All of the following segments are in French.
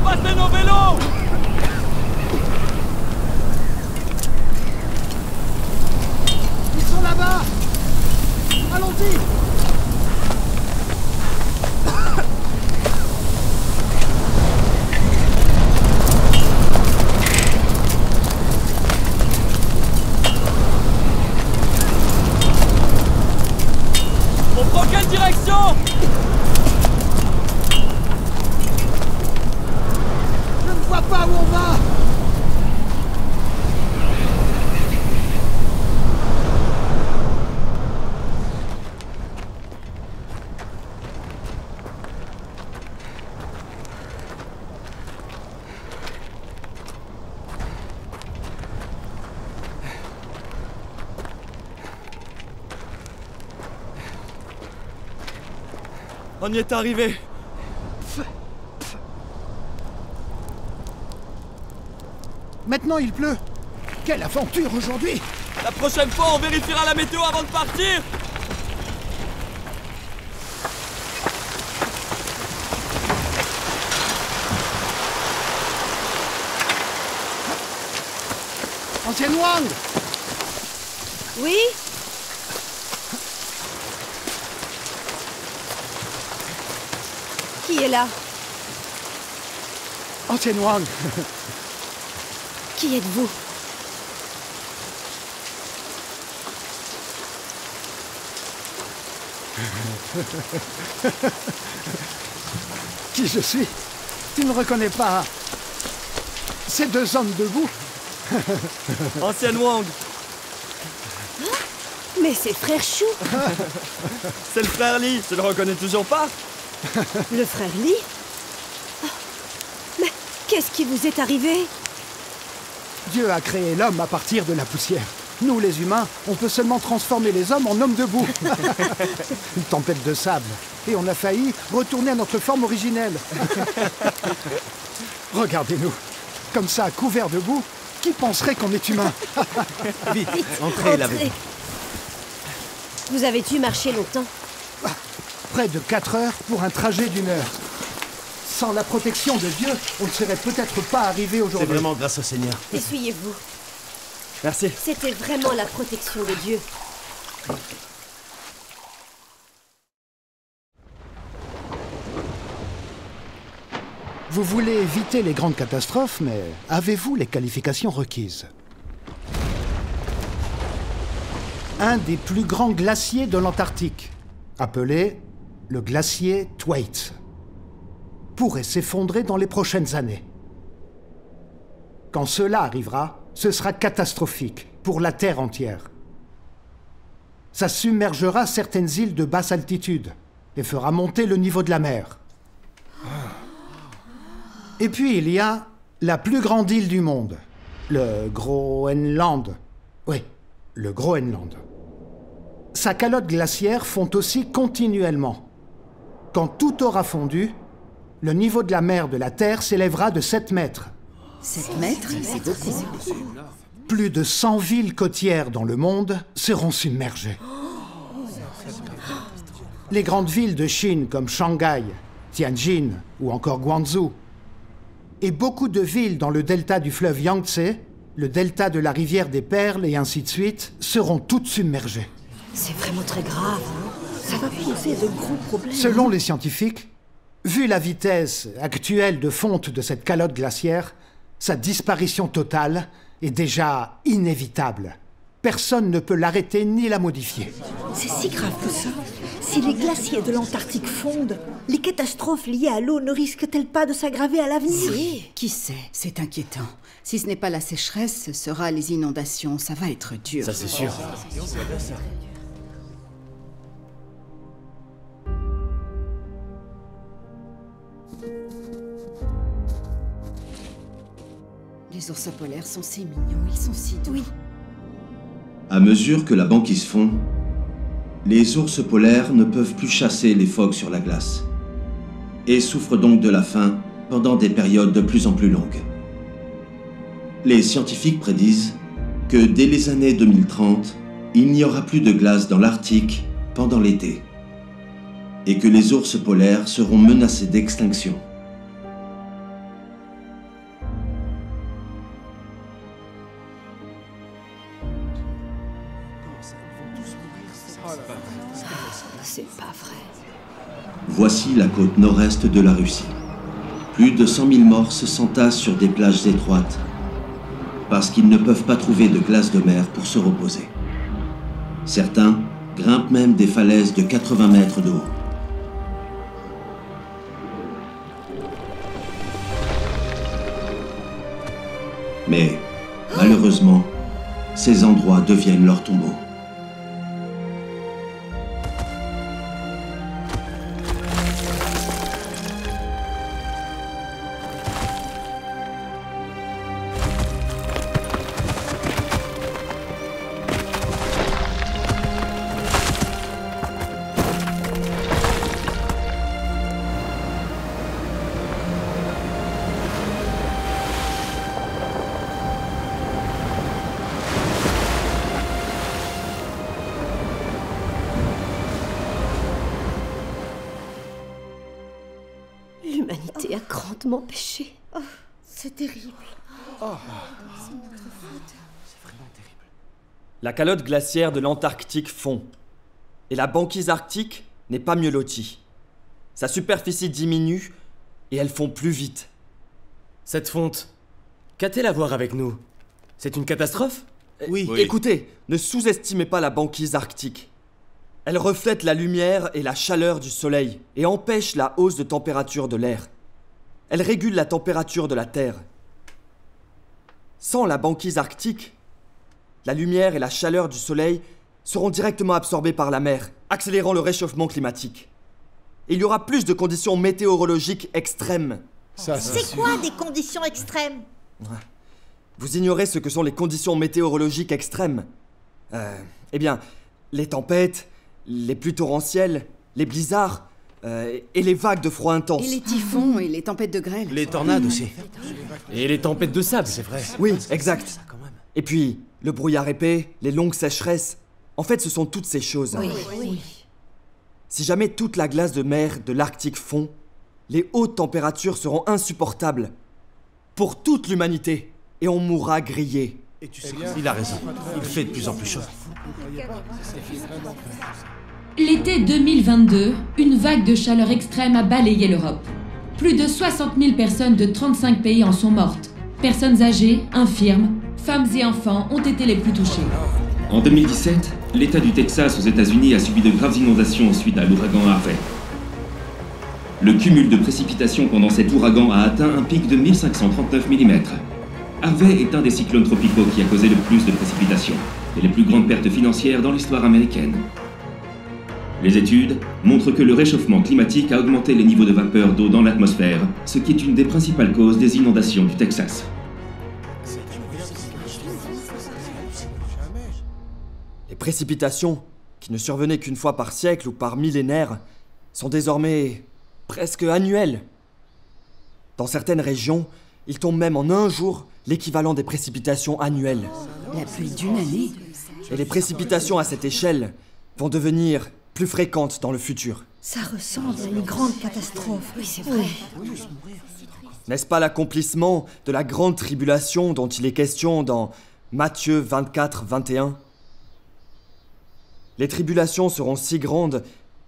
passer nos vélos! Ils sont là-bas! Allons-y! On prend quelle direction? Je ne vois pas où on va! On y est arrivé. Maintenant il pleut! Quelle aventure aujourd'hui! La prochaine fois, on vérifiera la météo avant de partir. Ancienne Wang! Oui? Qui est là? Ancienne Wang! Qui êtes-vous? Qui je suis? Tu ne reconnais pas ces deux hommes debout? Ancienne Wang, Mais c'est frère Chou! c'est le frère Lee, tu le reconnais toujours pas? Le frère Lee? Ah, mais qu'est-ce qui vous est arrivé? Dieu a créé l'homme à partir de la poussière. Nous, les humains, on peut seulement transformer les hommes en hommes debout. Une tempête de sable. Et on a failli retourner à notre forme originelle. Regardez-nous. Comme ça, couverts debout, qui penserait qu'on est humain? Vite, entrez, lavez-vous. Vous avez dû marcher longtemps. Près de 4 heures pour un trajet d'1 heure. Sans la protection de Dieu, on ne serait peut-être pas arrivé C'est aujourd'hui. vraiment grâce au Seigneur. Essuyez-vous. Merci. C'était vraiment la protection de Dieu. Vous voulez éviter les grandes catastrophes, mais avez-vous les qualifications requises? Un des plus grands glaciers de l'Antarctique, appelé le glacier Thwaites, pourrait s'effondrer dans les prochaines années. Quand cela arrivera, ce sera catastrophique pour la Terre entière. Ça submergera certaines îles de basse altitude et fera monter le niveau de la mer. Et puis il y a la plus grande île du monde, le Groenland. Oui, le Groenland. Sa calotte glaciaire fond aussi continuellement. Quand tout aura fondu, le niveau de la mer de la Terre s'élèvera de 7 mètres. 7 mètres, c'est beaucoup. Plus de 100 villes côtières dans le monde seront submergées. Les grandes villes de Chine comme Shanghai, Tianjin ou encore Guangzhou, et beaucoup de villes dans le delta du fleuve Yangtze, le delta de la rivière des Perles et ainsi de suite, seront toutes submergées. C'est vraiment très grave. Ça va poser de gros problèmes. Selon les scientifiques, vu la vitesse actuelle de fonte de cette calotte glaciaire, sa disparition totale est déjà inévitable. Personne ne peut l'arrêter ni la modifier. C'est si grave que ça. Si les glaciers de l'Antarctique fondent, les catastrophes liées à l'eau ne risquent-elles pas de s'aggraver à l'avenir? Si. Qui sait, c'est inquiétant. Si ce n'est pas la sécheresse, ce sera les inondations. Ça va être dur. Ça, c'est sûr. Les ours polaires sont si mignons, ils sont si doux. Oui. À mesure que la banquise fond, les ours polaires ne peuvent plus chasser les phoques sur la glace et souffrent donc de la faim pendant des périodes de plus en plus longues. Les scientifiques prédisent que dès les années 2030, il n'y aura plus de glace dans l'Arctique pendant l'été et que les ours polaires seront menacés d'extinction. C'est pas vrai. Voici la côte nord-est de la Russie. Plus de 100 000 morses s'entassent sur des plages étroites parce qu'ils ne peuvent pas trouver de glace de mer pour se reposer. Certains grimpent même des falaises de 80 mètres de haut. Mais, malheureusement, ces endroits deviennent leur tombeau. L'humanité a grandement péché. Oh, c'est terrible. La calotte glaciaire de l'Antarctique fond. Et la banquise arctique n'est pas mieux lotie. Sa superficie diminue et elle fond plus vite. Cette fonte, qu'a-t-elle à voir avec nous? C'est une catastrophe? Oui. Écoutez, ne sous-estimez pas la banquise arctique. Elle reflète la lumière et la chaleur du soleil et empêche la hausse de température de l'air. Elle régule la température de la Terre. Sans la banquise arctique, la lumière et la chaleur du soleil seront directement absorbées par la mer, accélérant le réchauffement climatique. Et il y aura plus de conditions météorologiques extrêmes. C'est quoi des conditions extrêmes? Vous ignorez ce que sont les conditions météorologiques extrêmes. Eh bien, les tempêtes, les pluies torrentielles, les blizzards et les vagues de froid intense. Et les typhons et les tempêtes de grêle. Les tornades aussi. Et les tempêtes de sable, c'est vrai. Oui, exact. Et puis, le brouillard épais, les longues sécheresses. En fait, ce sont toutes ces choses. Oui. Si jamais toute la glace de mer de l'Arctique fond, les hautes températures seront insupportables pour toute l'humanité et on mourra grillé. Et tu sais, il a raison. Il fait de plus en plus chaud. L'été 2022, une vague de chaleur extrême a balayé l'Europe. Plus de 60 000 personnes de 35 pays en sont mortes. Personnes âgées, infirmes, femmes et enfants ont été les plus touchés. En 2017, l'État du Texas aux États-Unis a subi de graves inondations suite à l'ouragan Harvey. Le cumul de précipitations pendant cet ouragan a atteint un pic de 1539 mm. Harvey est un des cyclones tropicaux qui a causé le plus de précipitations et les plus grandes pertes financières dans l'histoire américaine. Les études montrent que le réchauffement climatique a augmenté les niveaux de vapeur d'eau dans l'atmosphère, ce qui est une des principales causes des inondations du Texas. Les précipitations, qui ne survenaient qu'une fois par siècle ou par millénaire, sont désormais presque annuelles. Dans certaines régions, il tombe même en un jour l'équivalent des précipitations annuelles. La pluie d'une année. Et les précipitations à cette échelle vont devenir plus fréquentes dans le futur. Ça ressemble à une grande catastrophe. Oui, c'est vrai. N'est-ce pas l'accomplissement de la grande tribulation dont il est question dans Matthieu 24, 21 ? Les tribulations seront si grandes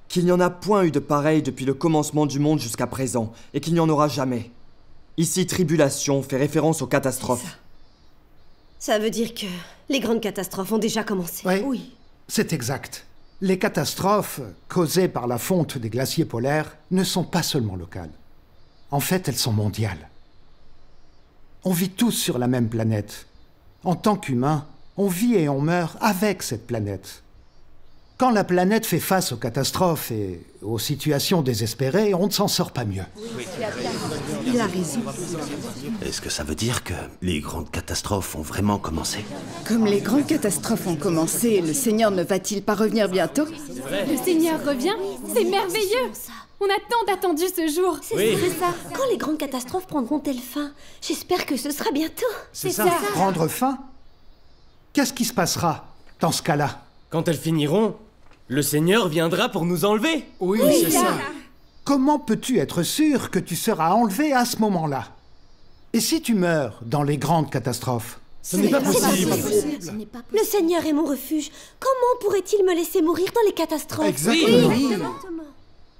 qu'il n'y en a point eu de pareil depuis le commencement du monde jusqu'à présent, et qu'il n'y en aura jamais. Ici, tribulation fait référence aux catastrophes. Ça veut dire que les grandes catastrophes ont déjà commencé. Oui, c'est exact. Les catastrophes causées par la fonte des glaciers polaires ne sont pas seulement locales. En fait, elles sont mondiales. On vit tous sur la même planète. En tant qu'humains, on vit et on meurt avec cette planète. Quand la planète fait face aux catastrophes et aux situations désespérées, on ne s'en sort pas mieux. Il a raison. Est-ce que ça veut dire que les grandes catastrophes ont vraiment commencé? Comme les grandes catastrophes ont commencé, le Seigneur ne va-t-il pas revenir bientôt? Le Seigneur revient? C'est merveilleux! On a tant attendu ce jour. C'est ça. Quand les grandes catastrophes prendront-elles fin? J'espère que ce sera bientôt. C'est ça. Prendre fin? Qu'est-ce qui se passera dans ce cas-là? Quand elles finiront, le Seigneur viendra pour nous enlever. Oui, c'est ça. Comment peux-tu être sûr que tu seras enlevé à ce moment-là? Et si tu meurs dans les grandes catastrophes? Ce n'est pas possible. Le Seigneur est mon refuge. Comment pourrait-il me laisser mourir dans les catastrophes? Exactement.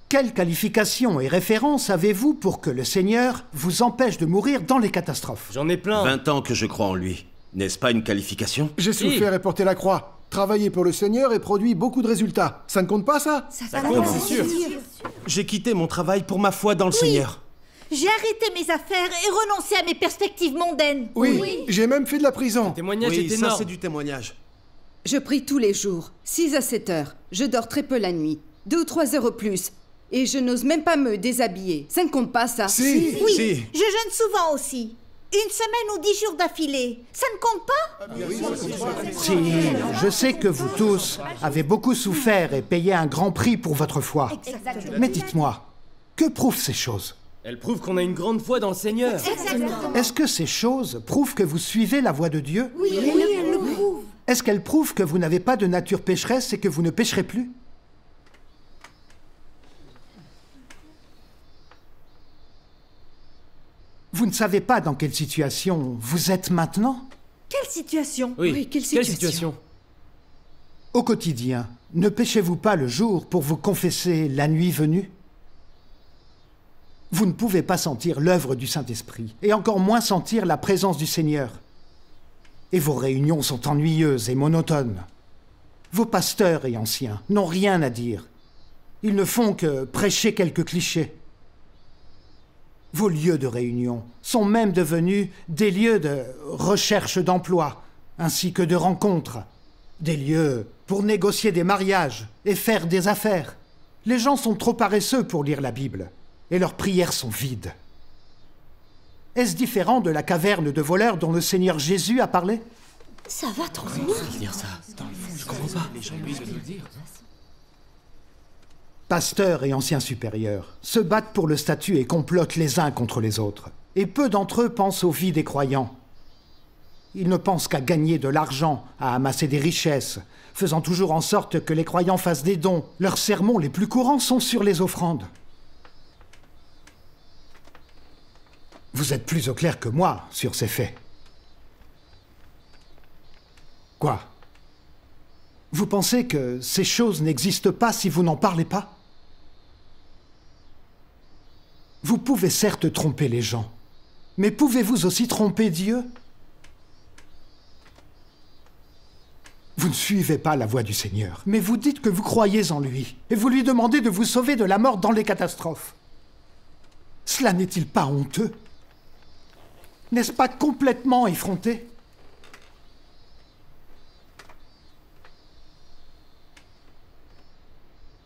Quelle qualification et référence avez-vous pour que le Seigneur vous empêche de mourir dans les catastrophes? J'en ai plein. 20 ans que je crois en lui. N'est-ce pas une qualification? J'ai souffert et porté la croix. Travaillé pour le Seigneur et produit beaucoup de résultats. Ça ne compte pas, ça? Ça compte, c'est sûr. J'ai quitté mon travail pour ma foi dans le Seigneur. J'ai arrêté mes affaires et renoncé à mes perspectives mondaines. Oui, j'ai même fait de la prison. Le témoignage est ça énorme. c'est du témoignage. Je prie tous les jours, 6 à 7 heures. Je dors très peu la nuit, 2 ou 3 heures au plus. Et je n'ose même pas me déshabiller. Ça ne compte pas, ça? Si. Je jeûne souvent aussi. 1 semaine ou 10 jours d'affilée. Ça ne compte pas? Si, je sais que vous tous avez beaucoup souffert et payé un grand prix pour votre foi. Exactement. Mais dites-moi, que prouvent ces choses? Elle prouve qu'on a une grande foi dans le Seigneur. Est-ce que ces choses prouvent que vous suivez la voie de Dieu? Oui, elle le prouve. Est-ce qu'elles prouvent que vous n'avez pas de nature pécheresse et que vous ne pécherez plus? Vous ne savez pas dans quelle situation vous êtes maintenant? Quelle situation? Oui, quelle situation? Au quotidien, ne péchez-vous pas le jour pour vous confesser la nuit venue? Vous ne pouvez pas sentir l'œuvre du Saint-Esprit, et encore moins sentir la présence du Seigneur. Et vos réunions sont ennuyeuses et monotones. Vos pasteurs et anciens n'ont rien à dire. Ils ne font que prêcher quelques clichés. Vos lieux de réunion sont même devenus des lieux de recherche d'emploi, ainsi que de rencontres. Des lieux pour négocier des mariages et faire des affaires. Les gens sont trop paresseux pour lire la Bible, et leurs prières sont vides. Est-ce différent de la caverne de voleurs dont le Seigneur Jésus a parlé? Ça va trop loin. Dire ça. Je comprends pas. Pasteurs et anciens supérieurs se battent pour le statut et complotent les uns contre les autres. Et peu d'entre eux pensent aux vies des croyants. Ils ne pensent qu'à gagner de l'argent, à amasser des richesses, faisant toujours en sorte que les croyants fassent des dons. Leurs sermons les plus courants sont sur les offrandes. Vous êtes plus au clair que moi sur ces faits. Quoi? Vous pensez que ces choses n'existent pas si vous n'en parlez pas? Vous pouvez certes tromper les gens, mais pouvez-vous aussi tromper Dieu? Vous ne suivez pas la voie du Seigneur, mais vous dites que vous croyez en lui, et vous lui demandez de vous sauver de la mort dans les catastrophes. Cela n'est-il pas honteux? N'est-ce pas complètement effronté?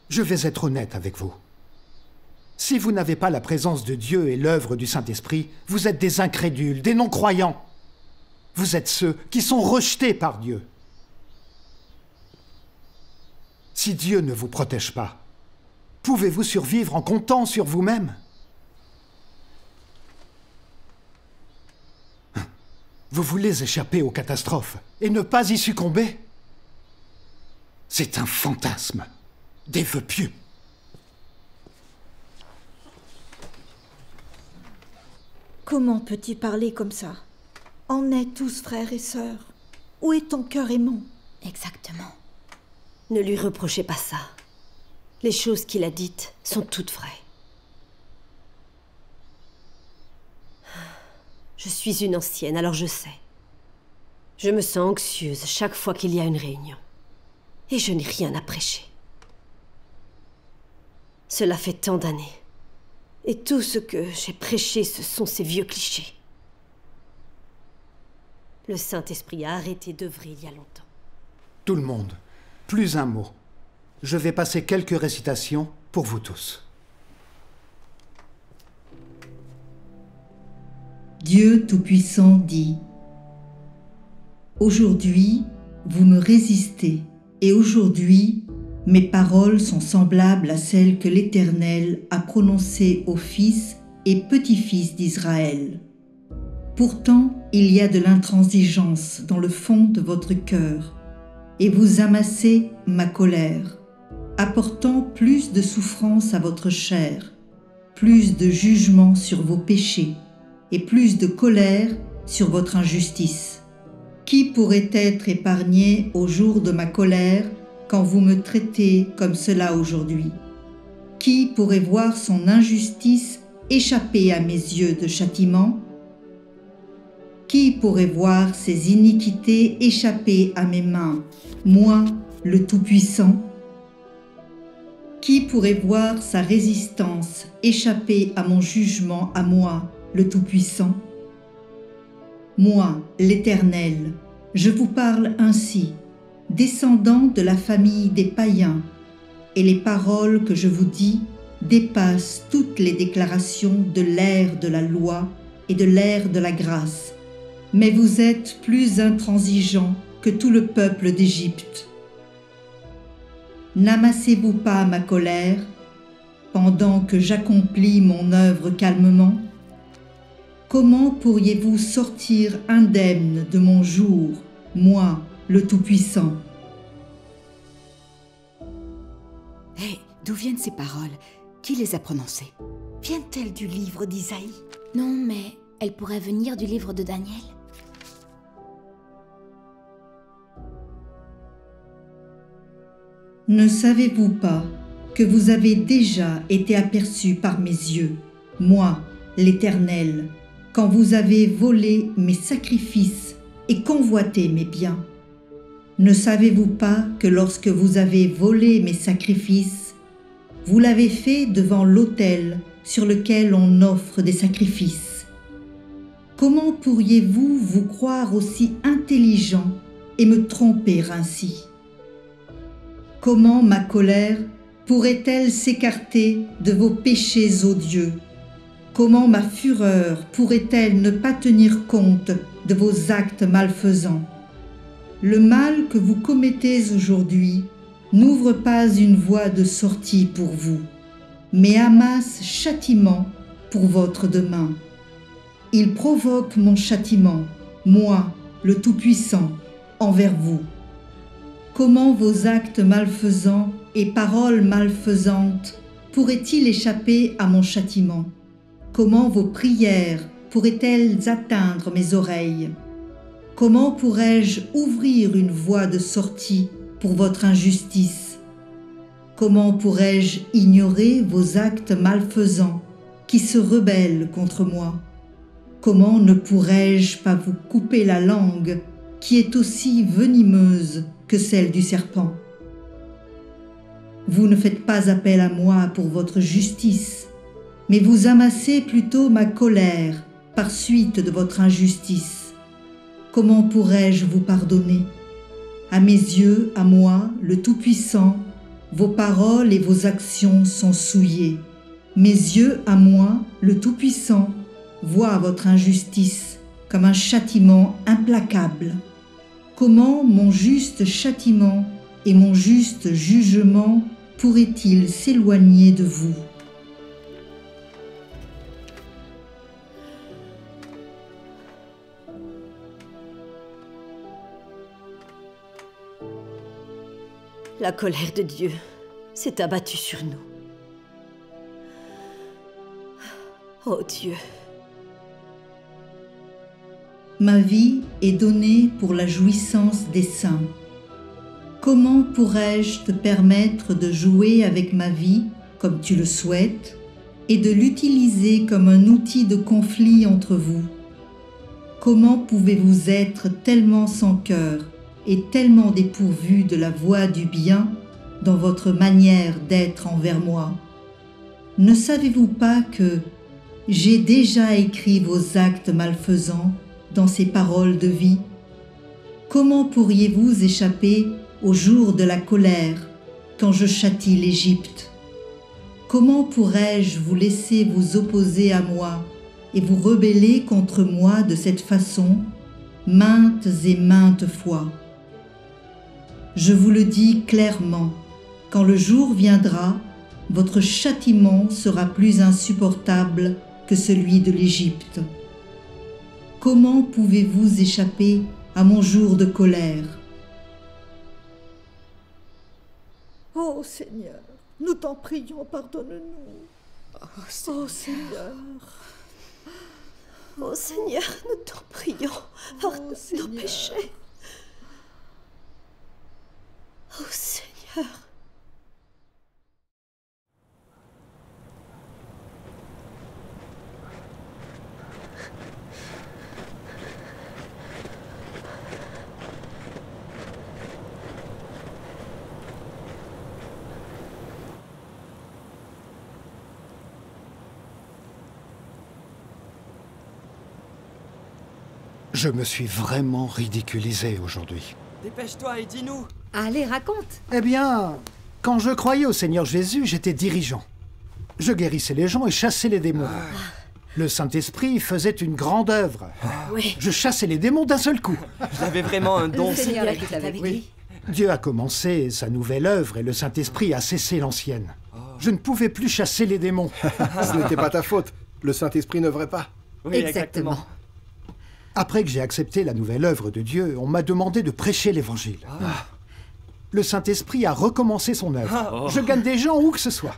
Je vais être honnête avec vous. Si vous n'avez pas la présence de Dieu et l'œuvre du Saint-Esprit, vous êtes des incrédules, des non-croyants. Vous êtes ceux qui sont rejetés par Dieu. Si Dieu ne vous protège pas, pouvez-vous survivre en comptant sur vous-même? Vous voulez échapper aux catastrophes et ne pas y succomber? C'est un fantasme, des vœux pieux. Comment peux-tu parler comme ça? En est tous frères et sœurs. Où est ton cœur aimant? Exactement. Ne lui reprochez pas ça. Les choses qu'il a dites sont toutes vraies. Je suis une ancienne, alors je sais. Je me sens anxieuse chaque fois qu'il y a une réunion. Et je n'ai rien à prêcher. Cela fait tant d'années. Et tout ce que j'ai prêché, ce sont ces vieux clichés. Le Saint-Esprit a arrêté d'œuvrer il y a longtemps. Tout le monde, plus un mot. Je vais passer quelques récitations pour vous tous. Dieu Tout-Puissant dit: Aujourd'hui, vous me résistez, et aujourd'hui, mes paroles sont semblables à celles que l'Éternel a prononcées aux fils et petits-fils d'Israël. Pourtant, il y a de l'intransigeance dans le fond de votre cœur, et vous amassez ma colère, apportant plus de souffrance à votre chair, plus de jugement sur vos péchés, et plus de colère sur votre injustice. Qui pourrait être épargné au jour de ma colère quand vous me traitez comme cela aujourd'hui? Qui pourrait voir son injustice échapper à mes yeux de châtiment? Qui pourrait voir ses iniquités échapper à mes mains, moi, le Tout-Puissant? Qui pourrait voir sa résistance échapper à mon jugement à moi, le Tout-Puissant? Moi, l'Éternel, je vous parle ainsi, descendant de la famille des païens, et les paroles que je vous dis dépassent toutes les déclarations de l'ère de la loi et de l'ère de la grâce. Mais vous êtes plus intransigeants que tout le peuple d'Égypte. N'amassez-vous pas ma colère pendant que j'accomplis mon œuvre calmement? Comment pourriez-vous sortir indemne de mon jour, moi, le Tout-Puissant? Hé, d'où viennent ces paroles? Qui les a prononcées? Viennent-elles du livre d'Isaïe? Non, mais elles pourraient venir du livre de Daniel. Ne savez-vous pas que vous avez déjà été aperçus par mes yeux, moi, l'Éternel, quand vous avez volé mes sacrifices et convoité mes biens? Ne savez-vous pas que lorsque vous avez volé mes sacrifices, vous l'avez fait devant l'autel sur lequel on offre des sacrifices? Comment pourriez-vous vous croire aussi intelligent et me tromper ainsi? Comment ma colère pourrait-elle s'écarter de vos péchés odieux? Comment ma fureur pourrait-elle ne pas tenir compte de vos actes malfaisants? Le mal que vous commettez aujourd'hui n'ouvre pas une voie de sortie pour vous, mais amasse châtiment pour votre demain. Il provoque mon châtiment, moi, le Tout-Puissant, envers vous. Comment vos actes malfaisants et paroles malfaisantes pourraient-ils échapper à mon châtiment? Comment vos prières pourraient-elles atteindre mes oreilles? Comment pourrais-je ouvrir une voie de sortie pour votre injustice? Comment pourrais-je ignorer vos actes malfaisants qui se rebellent contre moi? Comment ne pourrais-je pas vous couper la langue qui est aussi venimeuse que celle du serpent? Vous ne faites pas appel à moi pour votre justice, mais vous amassez plutôt ma colère par suite de votre injustice. Comment pourrais-je vous pardonner? À mes yeux, à moi, le Tout-Puissant, vos paroles et vos actions sont souillées. Mes yeux, à moi, le Tout-Puissant, voient votre injustice comme un châtiment implacable. Comment mon juste châtiment et mon juste jugement pourraient-ils s'éloigner de vous? La colère de Dieu s'est abattue sur nous. Oh Dieu. Ma vie est donnée pour la jouissance des saints. Comment pourrais-je te permettre de jouer avec ma vie comme tu le souhaites et de l'utiliser comme un outil de conflit entre vous? Comment pouvez-vous être tellement sans cœur et tellement dépourvu de la voie du bien dans votre manière d'être envers moi? Ne savez-vous pas que j'ai déjà écrit vos actes malfaisants dans ces paroles de vie? Comment pourriez-vous échapper au jour de la colère quand je châtie l'Égypte? Comment pourrais-je vous laisser vous opposer à moi et vous rebeller contre moi de cette façon, maintes et maintes fois? Je vous le dis clairement, quand le jour viendra, votre châtiment sera plus insupportable que celui de l'Égypte. Comment pouvez-vous échapper à mon jour de colère? Oh Seigneur, nous t'en prions, pardonne-nous. Oh Seigneur. Ô Seigneur, nous t'en prions, pardonne nos péchés. Ô Seigneur. Je me suis vraiment ridiculisé aujourd'hui. Dépêche-toi et dis-nous. Allez, raconte. Eh bien, quand je croyais au Seigneur Jésus, j'étais dirigeant. Je guérissais les gens et chassais les démons. Le Saint-Esprit faisait une grande œuvre. Oui. Je chassais les démons d'un seul coup. J'avais vraiment un don. Le Seigneur est avec lui. Dieu a commencé sa nouvelle œuvre et le Saint-Esprit a cessé l'ancienne. Je ne pouvais plus chasser les démons. Ce n'était pas ta faute. Le Saint-Esprit n'œuvrait pas. Oui, exactement. Après que j'ai accepté la nouvelle œuvre de Dieu, on m'a demandé de prêcher l'Évangile. Le Saint-Esprit a recommencé son œuvre. Je gagne des gens où que ce soit.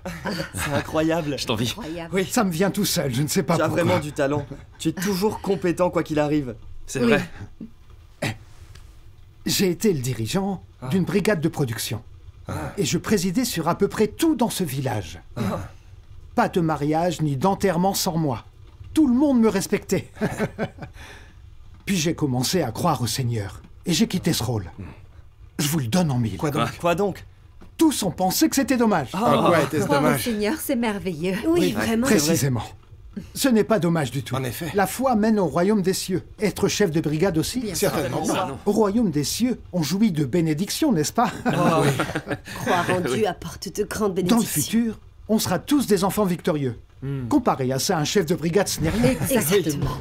C'est incroyable. Je t'envie. Oui. Ça me vient tout seul, je ne sais pas Tu as pourquoi. vraiment du talent. Tu es toujours compétent quoi qu'il arrive. C'est vrai. J'ai été le dirigeant d'une brigade de production. Et je présidais sur à peu près tout dans ce village. Pas de mariage ni d'enterrement sans moi. Tout le monde me respectait. Puis j'ai commencé à croire au Seigneur. Et j'ai quitté ce rôle. Je vous le donne en mille. Quoi donc? Tous ont pensé que c'était dommage. Ouais, était-ce Croire au dommage? Seigneur, c'est merveilleux. Oui, vraiment. Précisément. Ce n'est pas dommage du tout. En effet. La foi mène au royaume des cieux. Être chef de brigade aussi. Certainement pas. Au royaume des cieux, on jouit de bénédictions, n'est-ce pas? Croire en Dieu apporte de grandes Dans le bénédictions. futur, on sera tous des enfants victorieux. Comparé à ça, un chef de brigade, ce n'est rien. Exactement.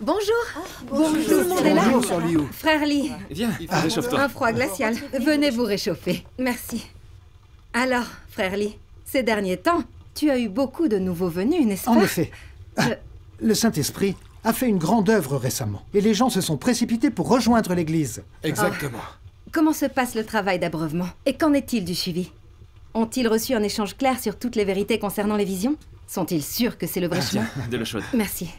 Bonjour. Bonjour. Tout le monde est là. Bonjour, Sœur Liu. Frère Lee, Viens, réchauffe-toi. un froid glacial. Venez vous réchauffer. Merci. Alors, frère Lee, ces derniers temps, tu as eu beaucoup de nouveaux venus, n'est-ce pas? En effet, le Saint-Esprit a fait une grande œuvre récemment. Et les gens se sont précipités pour rejoindre l'Église. Exactement. Comment se passe le travail d'abreuvement? Et qu'en est-il du suivi? Ont-ils reçu un échange clair sur toutes les vérités concernant les visions? Sont-ils sûrs que c'est le vrai chemin? De l'eau chaude. Merci.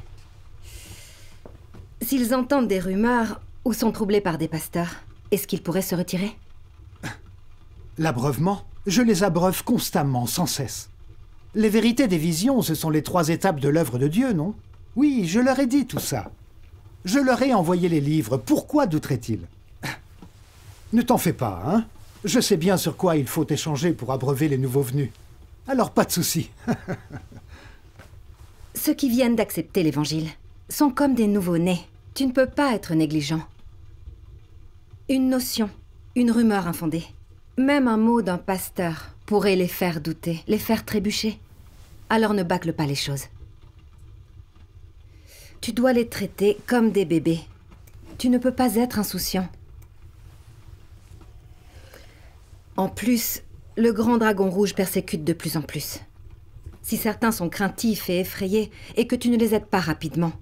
S'ils entendent des rumeurs ou sont troublés par des pasteurs, est-ce qu'ils pourraient se retirer? L'abreuvement, je les abreuve constamment, sans cesse. Les vérités des visions, ce sont les 3 étapes de l'œuvre de Dieu, non? Oui, je leur ai dit tout ça. Je leur ai envoyé les livres. Pourquoi douteraient-ils? Ne t'en fais pas, hein? Je sais bien sur quoi il faut échanger pour abreuver les nouveaux venus. Alors pas de souci. Ceux qui viennent d'accepter l'Évangile sont comme des nouveau-nés. Tu ne peux pas être négligent. Une notion, une rumeur infondée, même un mot d'un pasteur pourrait les faire douter, les faire trébucher. Alors ne bâcle pas les choses. Tu dois les traiter comme des bébés. Tu ne peux pas être insouciant. En plus, le grand dragon rouge persécute de plus en plus. Si certains sont craintifs et effrayés, et que tu ne les aides pas rapidement,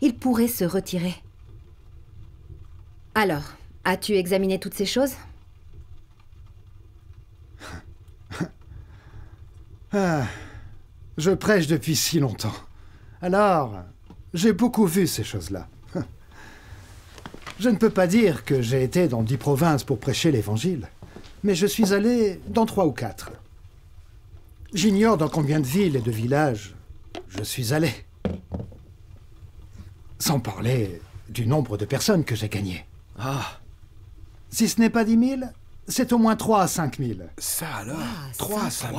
ils pourraient se retirer. Alors, as-tu examiné toutes ces choses? Je prêche depuis si longtemps. Alors, j'ai beaucoup vu ces choses-là. Je ne peux pas dire que j'ai été dans 10 provinces pour prêcher l'Évangile, mais je suis allé dans 3 ou 4. J'ignore dans combien de villes et de villages je suis allé. Sans parler du nombre de personnes que j'ai gagnées. Si ce n'est pas 10 000, c'est au moins 3 à 5 000. Ça alors 3 à 5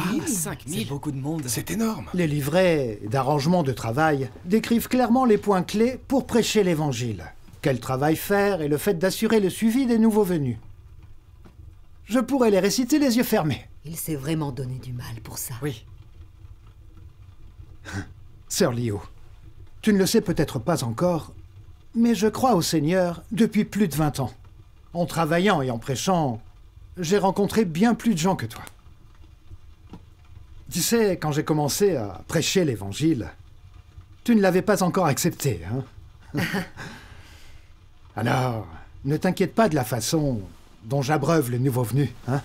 000 C'est beaucoup de monde. C'est énorme. Les livrets d'arrangement de travail décrivent clairement les points clés pour prêcher l'Évangile. Quel travail faire et le fait d'assurer le suivi des nouveaux venus. Je pourrais les réciter les yeux fermés. Il s'est vraiment donné du mal pour ça. Oui. Sœur Liu, tu ne le sais peut-être pas encore, mais je crois au Seigneur depuis plus de 20 ans. En travaillant et en prêchant, j'ai rencontré bien plus de gens que toi. Tu sais, quand j'ai commencé à prêcher l'Évangile, tu ne l'avais pas encore accepté, hein? Alors, ne t'inquiète pas de la façon dont j'abreuve les nouveaux venus, hein?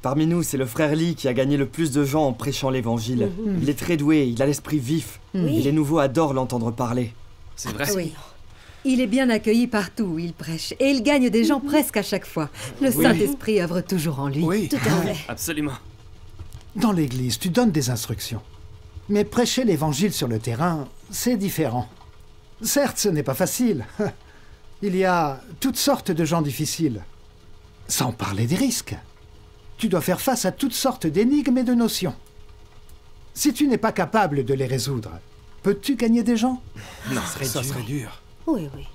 Parmi nous, c'est le frère Lee qui a gagné le plus de gens en prêchant l'évangile. Il est très doué, il a l'esprit vif. Oui. Et les nouveaux adorent l'entendre parler. C'est vrai. Oui. Il est bien accueilli partout où il prêche. Et il gagne des gens presque à chaque fois. Le Saint-Esprit œuvre toujours en lui. Oui. Tout à fait. Absolument. Dans l'église, tu donnes des instructions. Mais prêcher l'évangile sur le terrain, c'est différent. Certes, ce n'est pas facile. Il y a toutes sortes de gens difficiles. Sans parler des risques. Tu dois faire face à toutes sortes d'énigmes et de notions. Si tu n'es pas capable de les résoudre, peux-tu gagner des gens? Non, ça serait dur. Oui, oui.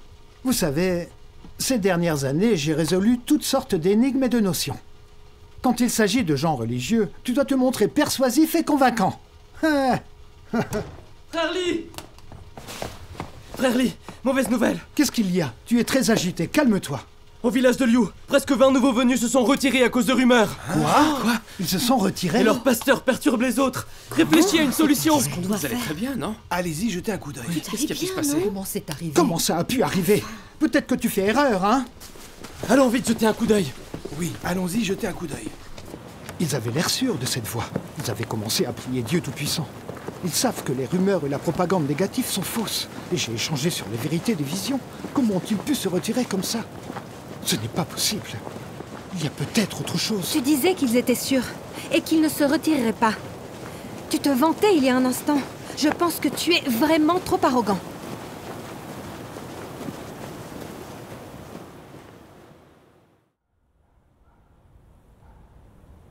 Vous savez, ces dernières années, j'ai résolu toutes sortes d'énigmes et de notions. Quand il s'agit de gens religieux, tu dois te montrer persuasif et convaincant. Frère Lee! Frère Lee, mauvaise nouvelle. Qu'est-ce qu'il y a? Tu es très agité, calme-toi. Au village de Liu, presque 20 nouveaux venus se sont retirés à cause de rumeurs. Quoi? Ils se sont retirés? Et leur pasteur perturbe les autres. Réfléchis à une solution. Qu'est-ce qu'on doit Vous allez faire? très bien, non? Allez-y, jetez un coup d'œil. Qu'est-ce qui a pu se passer? Comment c'est arrivé? Comment ça a pu arriver? Peut-être que tu fais erreur, hein? Allons vite jeter un coup d'œil. Oui, allons-y, jetez un coup d'œil. Ils avaient l'air sûrs de cette voie. Ils avaient commencé à prier Dieu Tout-Puissant. Ils savent que les rumeurs et la propagande négative sont fausses. Et j'ai échangé sur les vérités des visions. Comment ont-ils pu se retirer comme ça? Ce n'est pas possible. Il y a peut-être autre chose. Tu disais qu'ils étaient sûrs et qu'ils ne se retireraient pas. Tu te vantais il y a un instant. Je pense que tu es vraiment trop arrogant.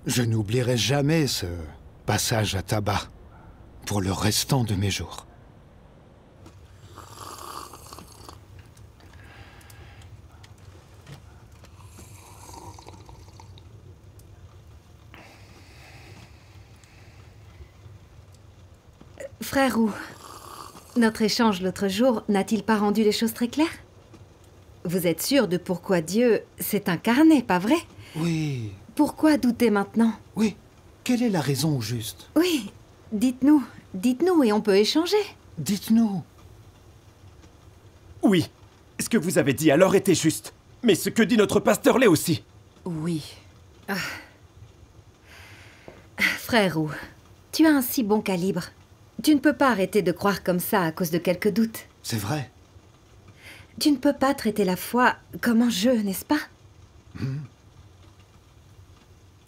Je n'oublierai jamais ce passage à tabac pour le restant de mes jours. Frère Wu, notre échange l'autre jour n'a-t-il pas rendu les choses très claires? Vous êtes sûr de pourquoi Dieu s'est incarné, pas vrai? Oui. Pourquoi douter maintenant? Oui. Quelle est la raison au juste? Oui, dites-nous et on peut échanger. Dites-nous. Oui, ce que vous avez dit alors était juste. Mais ce que dit notre pasteur l'est aussi. Oui. Frère Wu, tu as un si bon calibre. Tu ne peux pas arrêter de croire comme ça à cause de quelques doutes. C'est vrai. Tu ne peux pas traiter la foi comme un jeu, n'est-ce pas?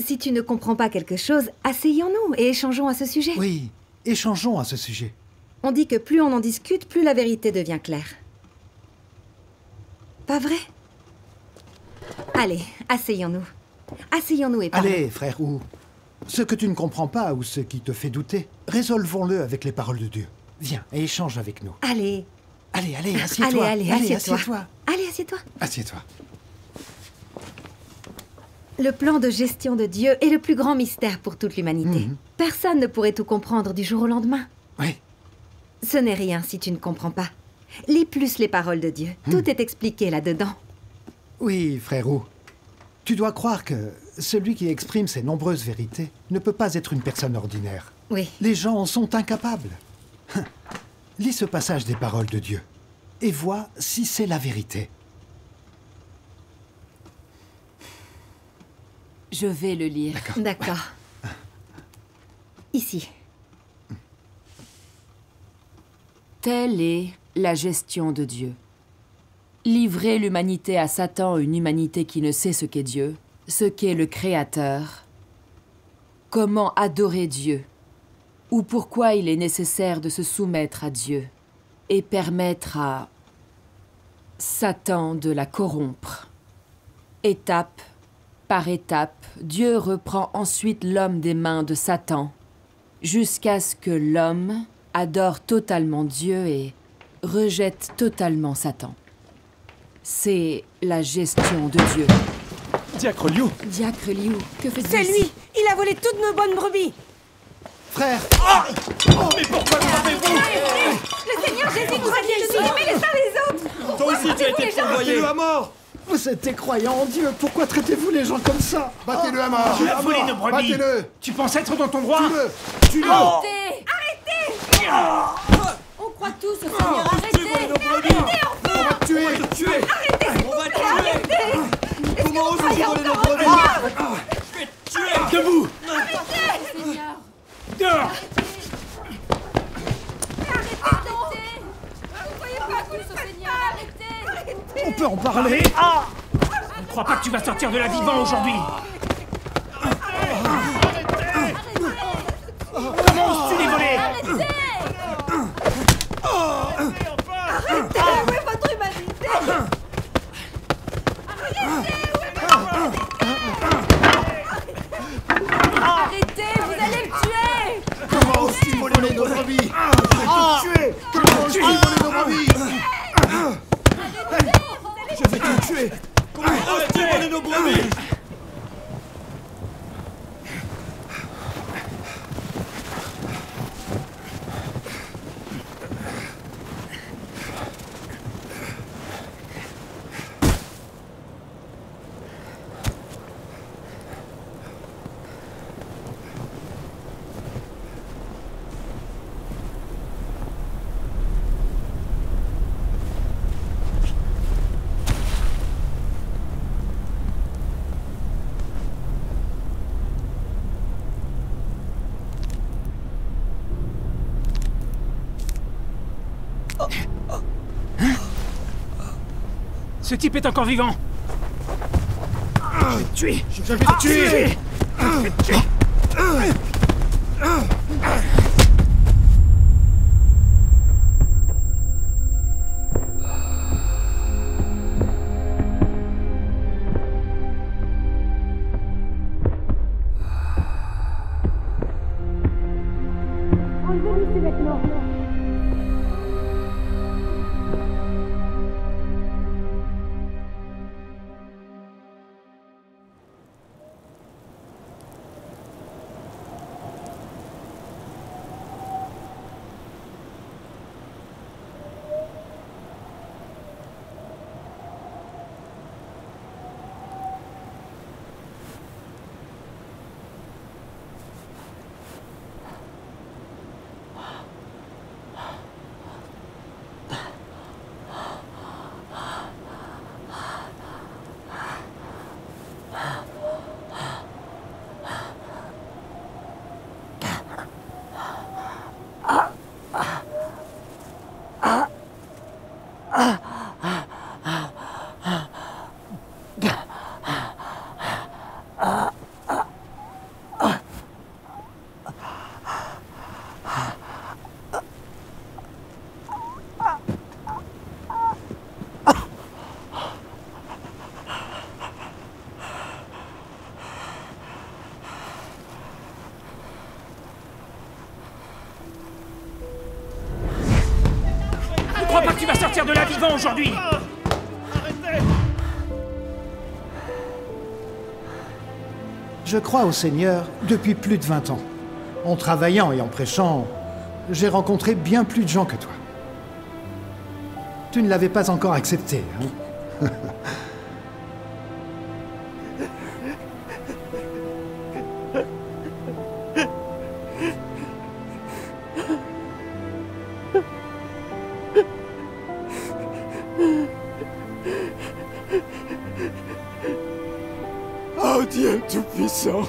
Si tu ne comprends pas quelque chose, asseyons-nous et échangeons à ce sujet. Oui, échangeons à ce sujet. On dit que plus on en discute, plus la vérité devient claire. Pas vrai? Allez, asseyons-nous. Asseyons-nous et parlons. Allez, frère Wu. Ce que tu ne comprends pas ou ce qui te fait douter, résolvons-le avec les paroles de Dieu. Viens et échange avec nous. Allez. Allez, assieds-toi. Allez, assieds-toi. Allez, assieds-toi. Assieds-toi. Le plan de gestion de Dieu est le plus grand mystère pour toute l'humanité. Personne ne pourrait tout comprendre du jour au lendemain. Oui. Ce n'est rien si tu ne comprends pas. Lis plus les paroles de Dieu. Tout est expliqué là-dedans. Oui, frère Wu. Tu dois croire que celui qui exprime ces nombreuses vérités ne peut pas être une personne ordinaire. Oui. Les gens en sont incapables. Lis ce passage des paroles de Dieu et vois si c'est la vérité. Je vais le lire. D'accord. Ici. Telle est la gestion de Dieu. Livrer l'humanité à Satan, une humanité qui ne sait ce qu'est Dieu, ce qu'est le Créateur. Comment adorer Dieu, ou pourquoi il est nécessaire de se soumettre à Dieu, et permettre à Satan de la corrompre. Étape par étape, Dieu reprend ensuite l'homme des mains de Satan, jusqu'à ce que l'homme adore totalement Dieu et rejette totalement Satan. C'est la gestion de Dieu. Diacre Liu! Diacre Liu, que faites-vous? C'est lui! Il a volé toutes nos bonnes brebis! Frère! Mais pourquoi le savez-vous? Le Seigneur Jésus nous a dit de nous aimer les uns les autres! Toi aussi tu as été envoyé à mort! Vous êtes des croyants en Dieu, pourquoi traitez-vous les gens comme ça? Battez-le à mort! Tu as volé nos brebis! Battez-le! Tu penses être dans ton droit? Tue-le! Arrêtez! Arrêtez! On croit tous au Seigneur, arrêtez! Arrêtez, enfin! On va te tuer! On va te tuer! Arrêtez! On va te tuer! Arrêtez! Comment osez-vous voler nos brebis? peut en parler. Je ne crois pas que tu vas sortir de là vivant aujourd'hui. Comment oses-tu les voler? Arrêtez! Où est votre humanité? Arrêtez, vous allez me tuer! Comment oses-tu voler nos brebis? Je vais te tuer! Comment oses-tu voler nos brebis? Je vais te tuer! Comment oses-tu voler nos brebis? Ce type est encore vivant. Je vais te tuer. Je vais te tuer. Je vais te tuer. Enlevez-lui ses vêtements. Je crois pas que tu vas sortir de là vivant aujourd'hui. Arrêtez! Je crois au Seigneur depuis plus de 20 ans. En travaillant et en prêchant, j'ai rencontré bien plus de gens que toi. Tu ne l'avais pas encore accepté, hein? Oh Dieu Tout-Puissant!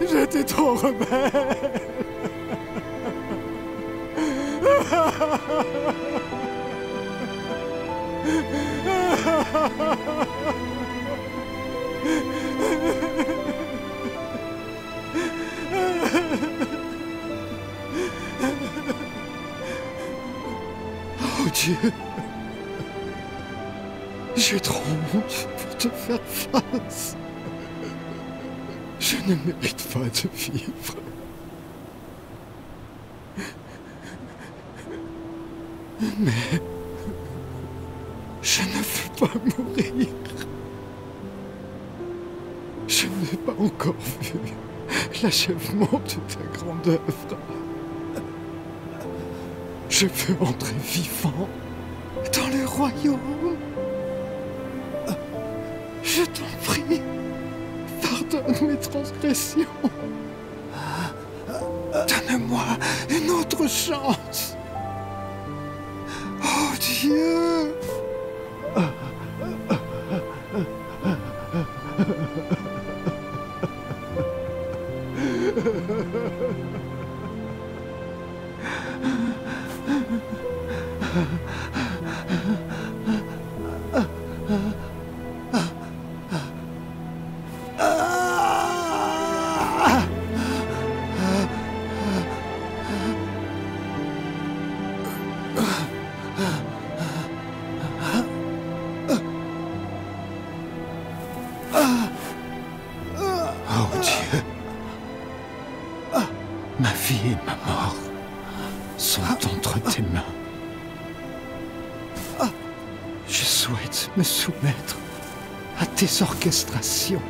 J'étais trop rebelle! Oh Dieu! J'ai trop honte pour te faire face. Je ne mérite pas de vivre. Mais je ne veux pas mourir. Je n'ai pas encore vu l'achèvement de ta grande œuvre. Je veux entrer vivant dans le royaume. Je t'en prie, pardonne mes transgressions. Donne-moi une autre chance. Oh Dieu! Oh Dieu, ma vie et ma mort sont entre tes mains. Je souhaite me soumettre à tes orchestrations.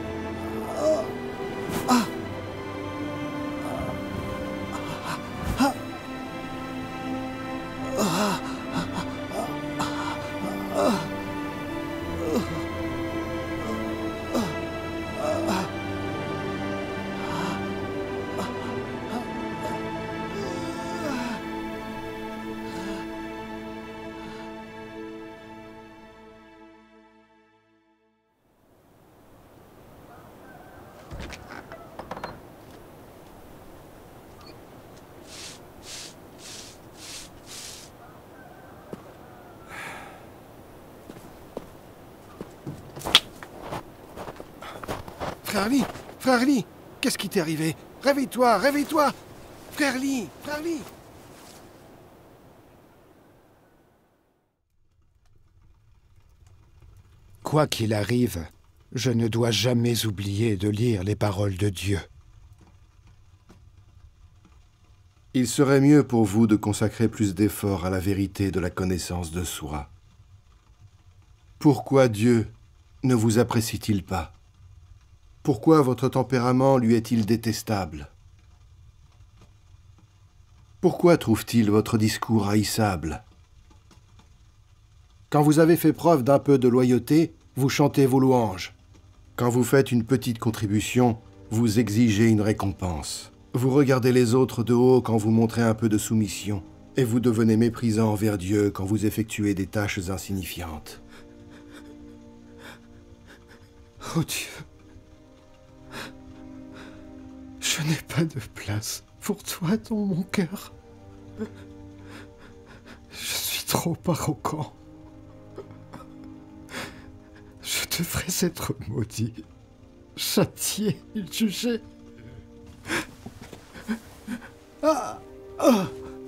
Frère Lee, qu'est-ce qui t'est arrivé? Réveille-toi, réveille-toi! Frère Lee! Quoi qu'il arrive, je ne dois jamais oublier de lire les paroles de Dieu. Il serait mieux pour vous de consacrer plus d'efforts à la vérité de la connaissance de soi. Pourquoi Dieu ne vous apprécie-t-il pas? Pourquoi votre tempérament lui est-il détestable? Pourquoi trouve-t-il votre discours haïssable? Quand vous avez fait preuve d'un peu de loyauté, vous chantez vos louanges. Quand vous faites une petite contribution, vous exigez une récompense. Vous regardez les autres de haut quand vous montrez un peu de soumission, et vous devenez méprisant envers Dieu quand vous effectuez des tâches insignifiantes. Oh Dieu, je n'ai pas de place pour toi dans mon cœur. Je suis trop arrogant. Je devrais être maudit, châtié, jugé.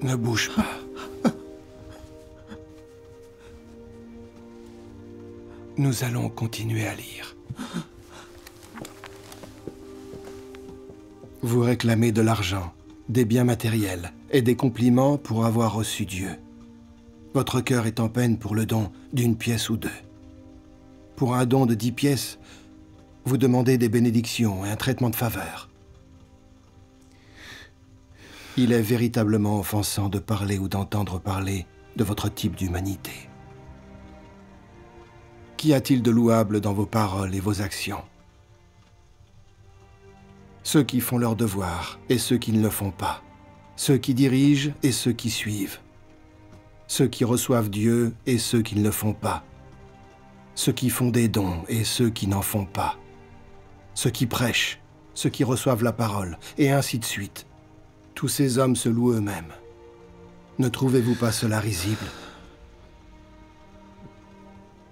Ne bouge pas. Nous allons continuer à lire. Vous réclamez de l'argent, des biens matériels et des compliments pour avoir reçu Dieu. Votre cœur est en peine pour le don d'une pièce ou deux. Pour un don de 10 pièces, vous demandez des bénédictions et un traitement de faveur. Il est véritablement offensant de parler ou d'entendre parler de votre type d'humanité. Qu'y a-t-il de louable dans vos paroles et vos actions? Ceux qui font leur devoir et ceux qui ne le font pas. Ceux qui dirigent et ceux qui suivent. Ceux qui reçoivent Dieu et ceux qui ne le font pas. Ceux qui font des dons et ceux qui n'en font pas. Ceux qui prêchent, ceux qui reçoivent la parole, et ainsi de suite. Tous ces hommes se louent eux-mêmes. Ne trouvez-vous pas cela risible?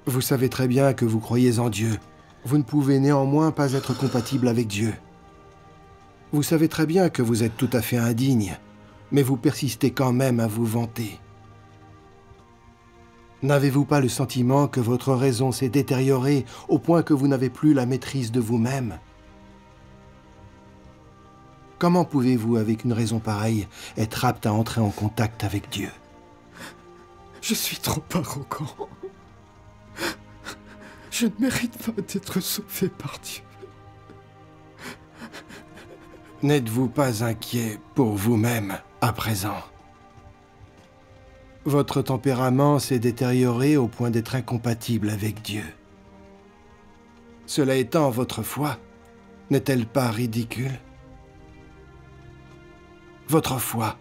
Vous savez très bien que vous croyez en Dieu. Vous ne pouvez néanmoins pas être compatible avec Dieu. Vous savez très bien que vous êtes tout à fait indigne, mais vous persistez quand même à vous vanter. N'avez-vous pas le sentiment que votre raison s'est détériorée au point que vous n'avez plus la maîtrise de vous-même? Comment pouvez-vous, avec une raison pareille, être apte à entrer en contact avec Dieu? Je suis trop arrogant. Je ne mérite pas d'être sauvé par Dieu. N'êtes-vous pas inquiet pour vous-même à présent? Votre tempérament s'est détérioré au point d'être incompatible avec Dieu. Cela étant, votre foi n'est-elle pas ridicule? Votre foi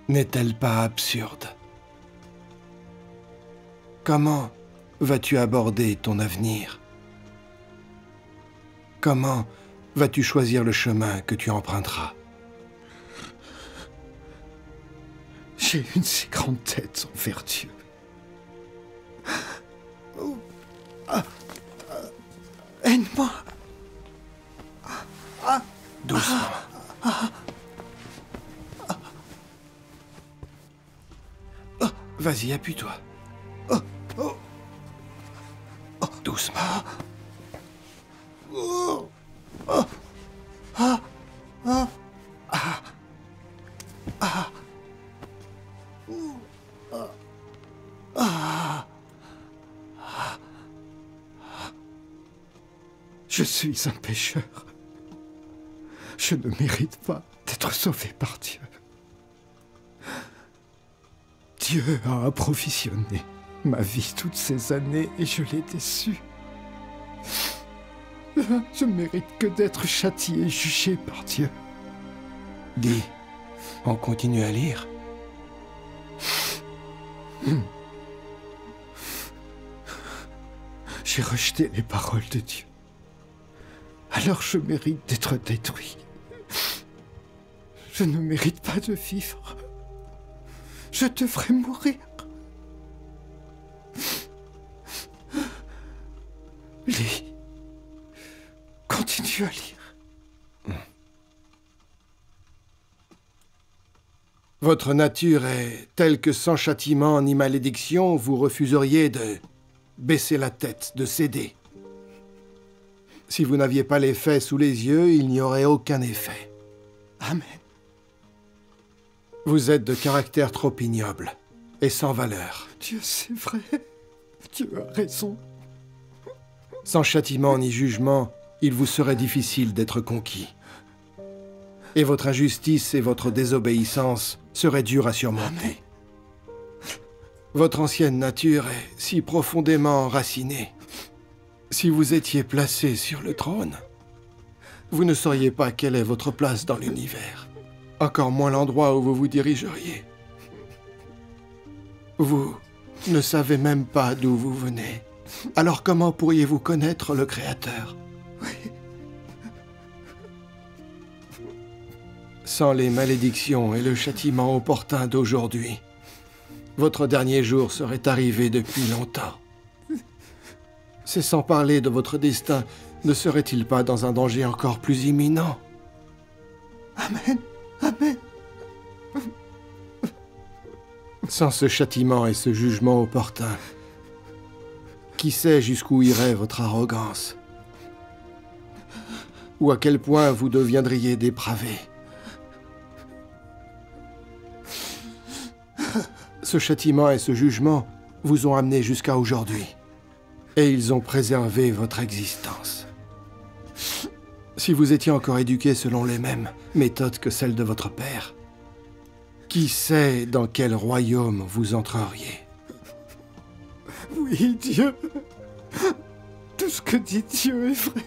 n'est-elle pas absurde? Comment vas-tu aborder ton avenir? Comment vas-tu choisir le chemin que tu emprunteras? J'ai une si grande tête envers Dieu. Aide-moi. Doucement. Vas-y, appuie-toi. Doucement. Je suis un pécheur. Je ne mérite pas d'être sauvé par Dieu. Dieu a approvisionné ma vie toutes ces années et je l'ai déçu. Je ne mérite que d'être châtié et jugé par Dieu. Dis, on continue à lire. J'ai rejeté les paroles de Dieu. Alors je mérite d'être détruit. Je ne mérite pas de vivre. Je devrais mourir. Lis. Continue à lire. Votre nature est telle que sans châtiment ni malédiction, vous refuseriez de baisser la tête, de céder. Si vous n'aviez pas les faits sous les yeux, il n'y aurait aucun effet. Amen. Vous êtes de caractère trop ignoble et sans valeur. Dieu, c'est vrai. Dieu a raison. Sans châtiment ni jugement, il vous serait difficile d'être conquis. Et votre injustice et votre désobéissance seraient dures à surmonter. Votre ancienne nature est si profondément enracinée. Si vous étiez placé sur le trône, vous ne sauriez pas quelle est votre place dans l'univers, encore moins l'endroit où vous vous dirigeriez. Vous ne savez même pas d'où vous venez. Alors comment pourriez-vous connaître le Créateur? Sans les malédictions et le châtiment opportun d'aujourd'hui, votre dernier jour serait arrivé depuis longtemps. C'est sans parler de votre destin, ne serait-il pas dans un danger encore plus imminent? Amen. Amen. Sans ce châtiment et ce jugement opportun, qui sait jusqu'où irait votre arrogance? Ou à quel point vous deviendriez dépravé? Ce châtiment et ce jugement vous ont amené jusqu'à aujourd'hui. Et ils ont préservé votre existence. Si vous étiez encore éduqué selon les mêmes méthodes que celles de votre père, qui sait dans quel royaume vous entreriez? Oui, Dieu. Tout ce que dit Dieu est vrai.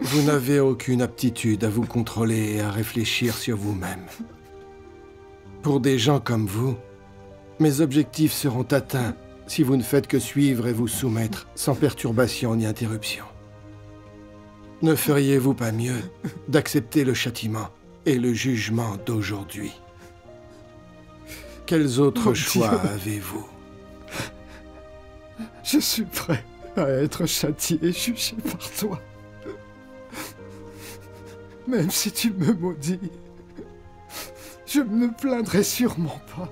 Vous n'avez aucune aptitude à vous contrôler et à réfléchir sur vous-même. Pour des gens comme vous, mes objectifs seront atteints si vous ne faites que suivre et vous soumettre sans perturbation ni interruption. Ne feriez-vous pas mieux d'accepter le châtiment et le jugement d'aujourd'hui? Quels autres choix avez-vous? Je suis prêt à être châtié et jugé par toi. Même si tu me maudis, je ne me plaindrai sûrement pas.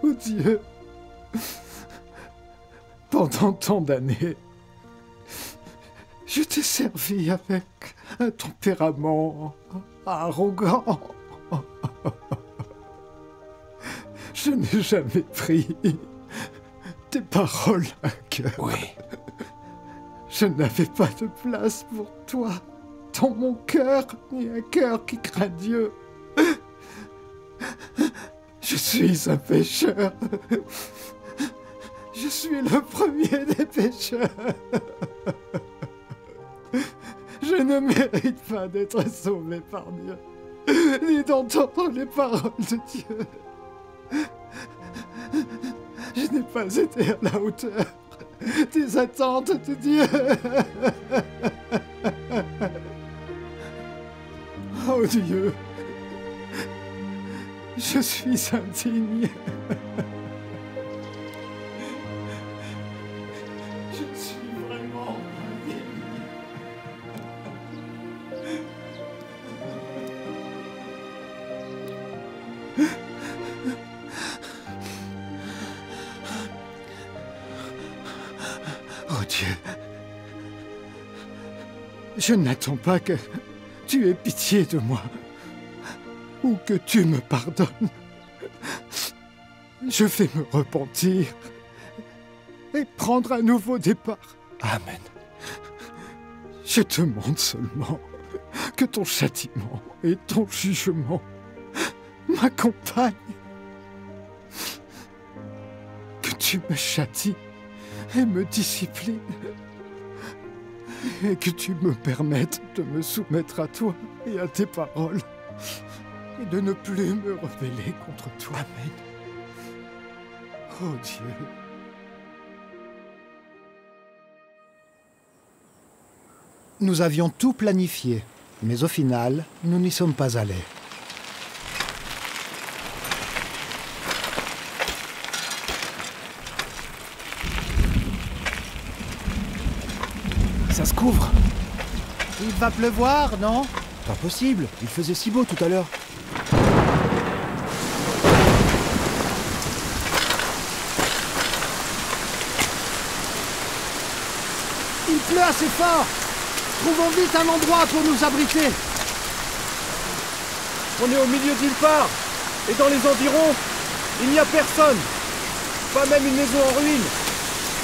Oh Dieu, pendant tant d'années, je t'ai servi avec un tempérament arrogant. Je n'ai jamais pris tes paroles à cœur. Oui. Je n'avais pas de place pour toi dans mon cœur, ni un cœur qui craint Dieu. Je suis un pécheur. Je suis le premier des pécheurs. Je ne mérite pas d'être sauvé par Dieu, ni d'entendre les paroles de Dieu. Je n'ai pas été à la hauteur des attentes de Dieu. Oh Dieu, je suis indigne. Je suis vraiment indigne. Je n'attends pas que tu aies pitié de moi ou que tu me pardonnes. Je vais me repentir et prendre un nouveau départ. Amen. Je te demande seulement que ton châtiment et ton jugement m'accompagnent. Que tu me châties et me disciplines. Et que tu me permettes de me soumettre à toi et à tes paroles. Et de ne plus me rebeller contre toi. Amen. Oh Dieu. Nous avions tout planifié, mais au final, nous n'y sommes pas allés. Ça se couvre. Il va pleuvoir, non? Pas possible, il faisait si beau tout à l'heure. Il pleut assez fort. Trouvons vite un endroit pour nous abriter. On est au milieu d'nulle part. Et dans les environs, il n'y a personne. Pas même une maison en ruine.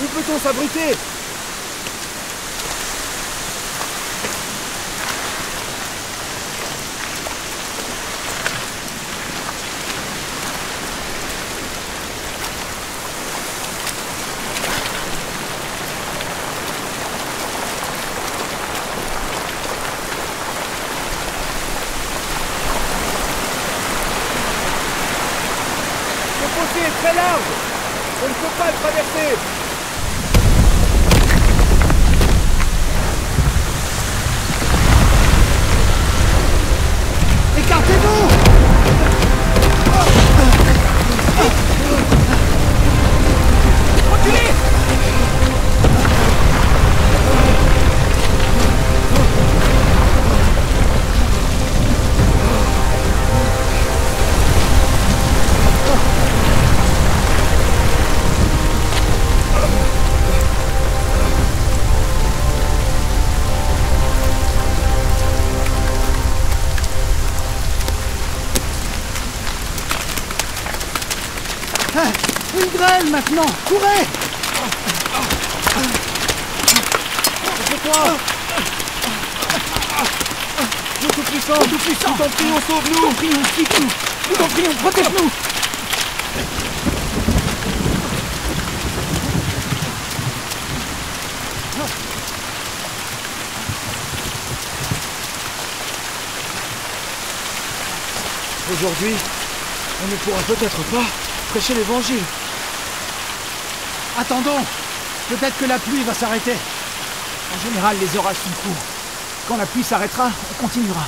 Où peut-on s'abriter? Très large. On ne peut pas le traverser. Écartez-vous! Reculez! Une grêle maintenant! Courez! Sauve-toi! Dieu Tout-Puissant! Tout-Puissant! Nous t'en prions, sauve-nous! Nous t'en prions, quitte-nous! Nous t'en prions, protège-nous! Aujourd'hui, on ne pourra peut-être pas prêcher l'évangile. Attendons! Peut-être que la pluie va s'arrêter. En général, les orages sont courts. Quand la pluie s'arrêtera, on continuera.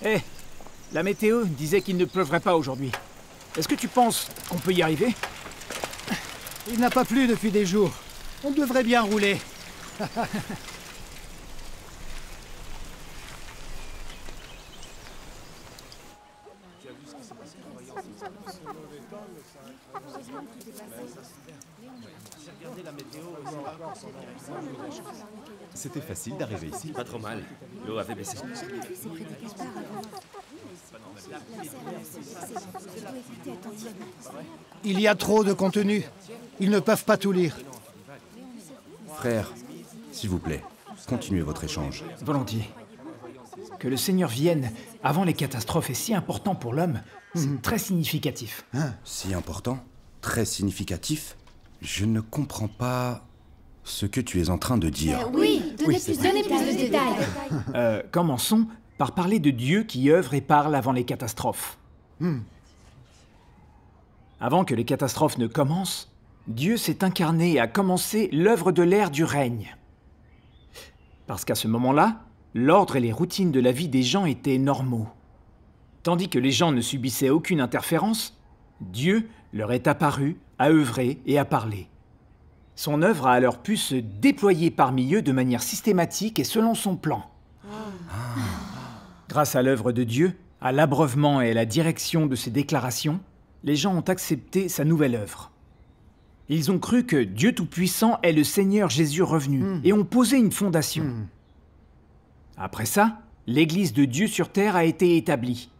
Hé, la météo disait qu'il ne pleuvrait pas aujourd'hui. Est-ce que tu penses qu'on peut y arriver? Il n'a pas plu depuis des jours. On devrait bien rouler. C'était facile d'arriver ici. Pas trop mal. L'eau avait baissé. Il y a trop de contenu. Ils ne peuvent pas tout lire. Frère, s'il vous plaît, continuez votre échange. Volontiers. Que le Seigneur vienne avant les catastrophes est si important pour l'homme, c'est très significatif. Si important? Très significatif? Je ne comprends pas ce que tu es en train de dire. Oui, donnez plus de détails. Commençons par parler de Dieu qui œuvre et parle avant les catastrophes. Avant que les catastrophes ne commencent, Dieu s'est incarné et a commencé l'œuvre de l'ère du règne. Parce qu'à ce moment-là, l'ordre et les routines de la vie des gens étaient normaux. Tandis que les gens ne subissaient aucune interférence, Dieu leur est apparu, a œuvré et a parlé. Son œuvre a alors pu se déployer parmi eux de manière systématique et selon son plan. Grâce à l'œuvre de Dieu, À l'abreuvement et à la direction de ses déclarations, les gens ont accepté sa nouvelle œuvre. Ils ont cru que Dieu Tout-Puissant est le Seigneur Jésus revenu et ont posé une fondation. Après ça, l'Église de Dieu sur terre a été établie.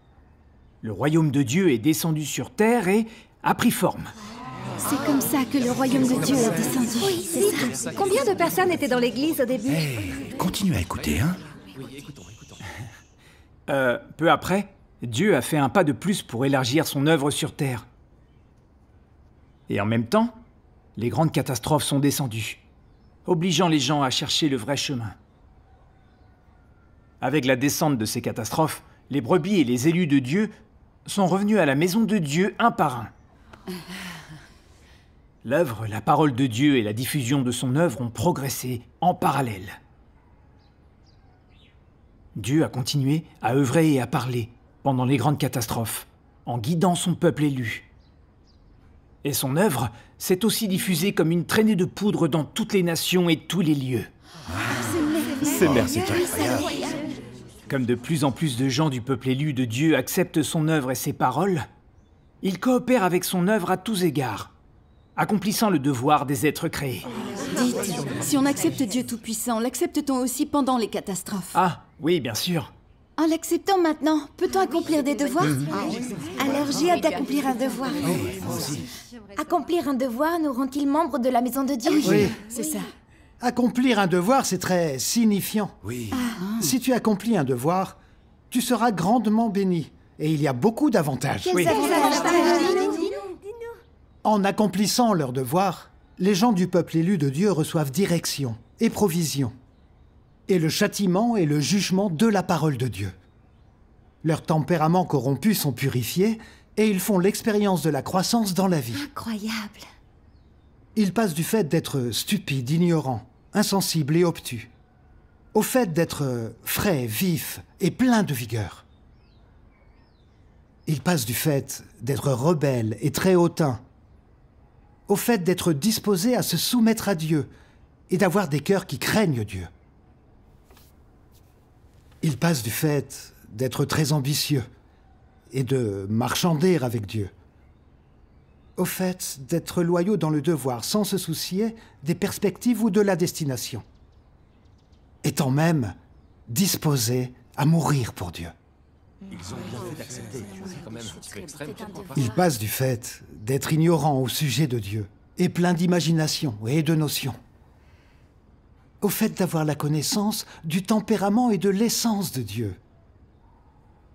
Le royaume de Dieu est descendu sur terre et a pris forme. C'est comme ça que le royaume de Dieu est descendu. Oui, c'est ça. Combien de personnes étaient dans l'église au début? Continue à écouter, hein. Peu après, Dieu a fait un pas de plus pour élargir son œuvre sur terre. Et en même temps, les grandes catastrophes sont descendues, obligeant les gens à chercher le vrai chemin. Avec la descente de ces catastrophes, les brebis et les élus de Dieu sont revenus à la maison de Dieu un par un. L'œuvre, la parole de Dieu et la diffusion de son œuvre ont progressé en parallèle. Dieu a continué à œuvrer et à parler pendant les grandes catastrophes, en guidant son peuple élu. Et son œuvre s'est aussi diffusée comme une traînée de poudre dans toutes les nations et tous les lieux. C'est merveilleux. Comme de plus en plus de gens du peuple élu de Dieu acceptent son œuvre et ses paroles, il coopère avec son œuvre à tous égards, accomplissant le devoir des êtres créés. Dites, si on accepte Dieu Tout-Puissant, l'accepte-t-on aussi pendant les catastrophes? Ah, oui, bien sûr. En l'acceptant maintenant, peut-on accomplir des devoirs? Alors j'ai hâte d'accomplir un devoir. Accomplir un devoir nous rend-il membres de la maison de Dieu? Oui, c'est ça. Accomplir un devoir, c'est très signifiant. Oui. Si tu accomplis un devoir, tu seras grandement béni. Et il y a beaucoup d'avantages. Quels avantages? En accomplissant leur devoir, les gens du peuple élu de Dieu reçoivent direction et provision, et le châtiment et le jugement de la parole de Dieu. Leurs tempéraments corrompus sont purifiés, et ils font l'expérience de la croissance dans la vie. Incroyable. Ils passent du fait d'être stupides, ignorants, insensibles et obtus, au fait d'être frais, vifs et pleins de vigueur. Ils passent du fait d'être rebelles et très hautains, au fait d'être disposés à se soumettre à Dieu et d'avoir des cœurs qui craignent Dieu. Ils passent du fait d'être très ambitieux et de marchander avec Dieu, au fait d'être loyaux dans le devoir sans se soucier des perspectives ou de la destination, étant même disposés à mourir pour Dieu. Ils ont bien fait d'accepter. C'est quand même un petit peu extrême. Ils passent du fait d'être ignorants au sujet de Dieu et pleins d'imagination et de notions, au fait d'avoir la connaissance du tempérament et de l'essence de Dieu,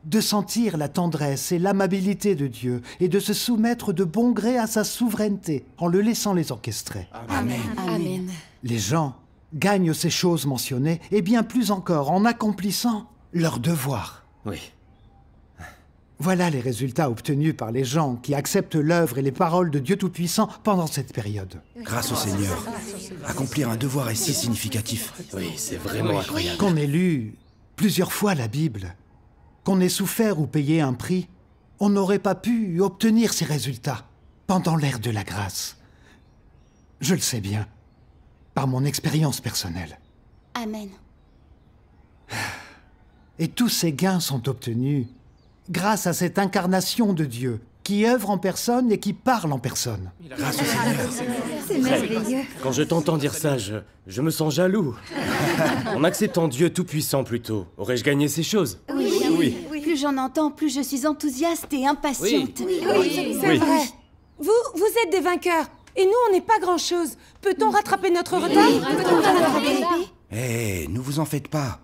de sentir la tendresse et l'amabilité de Dieu et de se soumettre de bon gré à sa souveraineté en le laissant les orchestrer. Amen. Amen. Les gens gagnent ces choses mentionnées et bien plus encore en accomplissant leur devoir. Oui. Voilà les résultats obtenus par les gens qui acceptent l'œuvre et les paroles de Dieu Tout-Puissant pendant cette période. Grâce au Seigneur, accomplir un devoir est si significatif. Oui, c'est vraiment incroyable. Qu'on ait lu plusieurs fois la Bible, qu'on ait souffert ou payé un prix, on n'aurait pas pu obtenir ces résultats pendant l'ère de la grâce. Je le sais bien, par mon expérience personnelle. Amen. Et tous ces gains sont obtenus grâce à cette incarnation de Dieu, qui œuvre en personne et qui parle en personne. Grâce au Seigneur. C'est merveilleux. Quand je t'entends dire ça, je me sens jaloux. En acceptant Dieu Tout-Puissant plutôt, aurais-je gagné ces choses? Oui. Plus j'en entends, plus je suis enthousiaste et impatiente. Oui, c'est vrai. Vous êtes des vainqueurs. Et nous, on n'est pas grand-chose. Peut-on rattraper notre retard? Eh, ne vous en faites pas.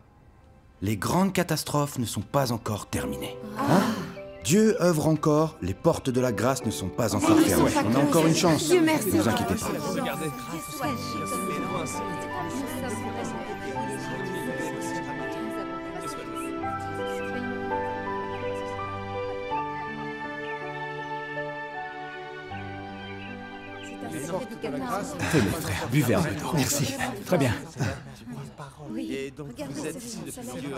Les grandes catastrophes ne sont pas encore terminées. Hein? Dieu œuvre encore, les portes de la grâce ne sont pas encore fermées. On a encore une chance. Dieu merci. Ne vous inquiétez pas. Tenez, frère, buvez un peu d'eau. Merci. Très bien. Et donc vous êtes ici depuis Dieu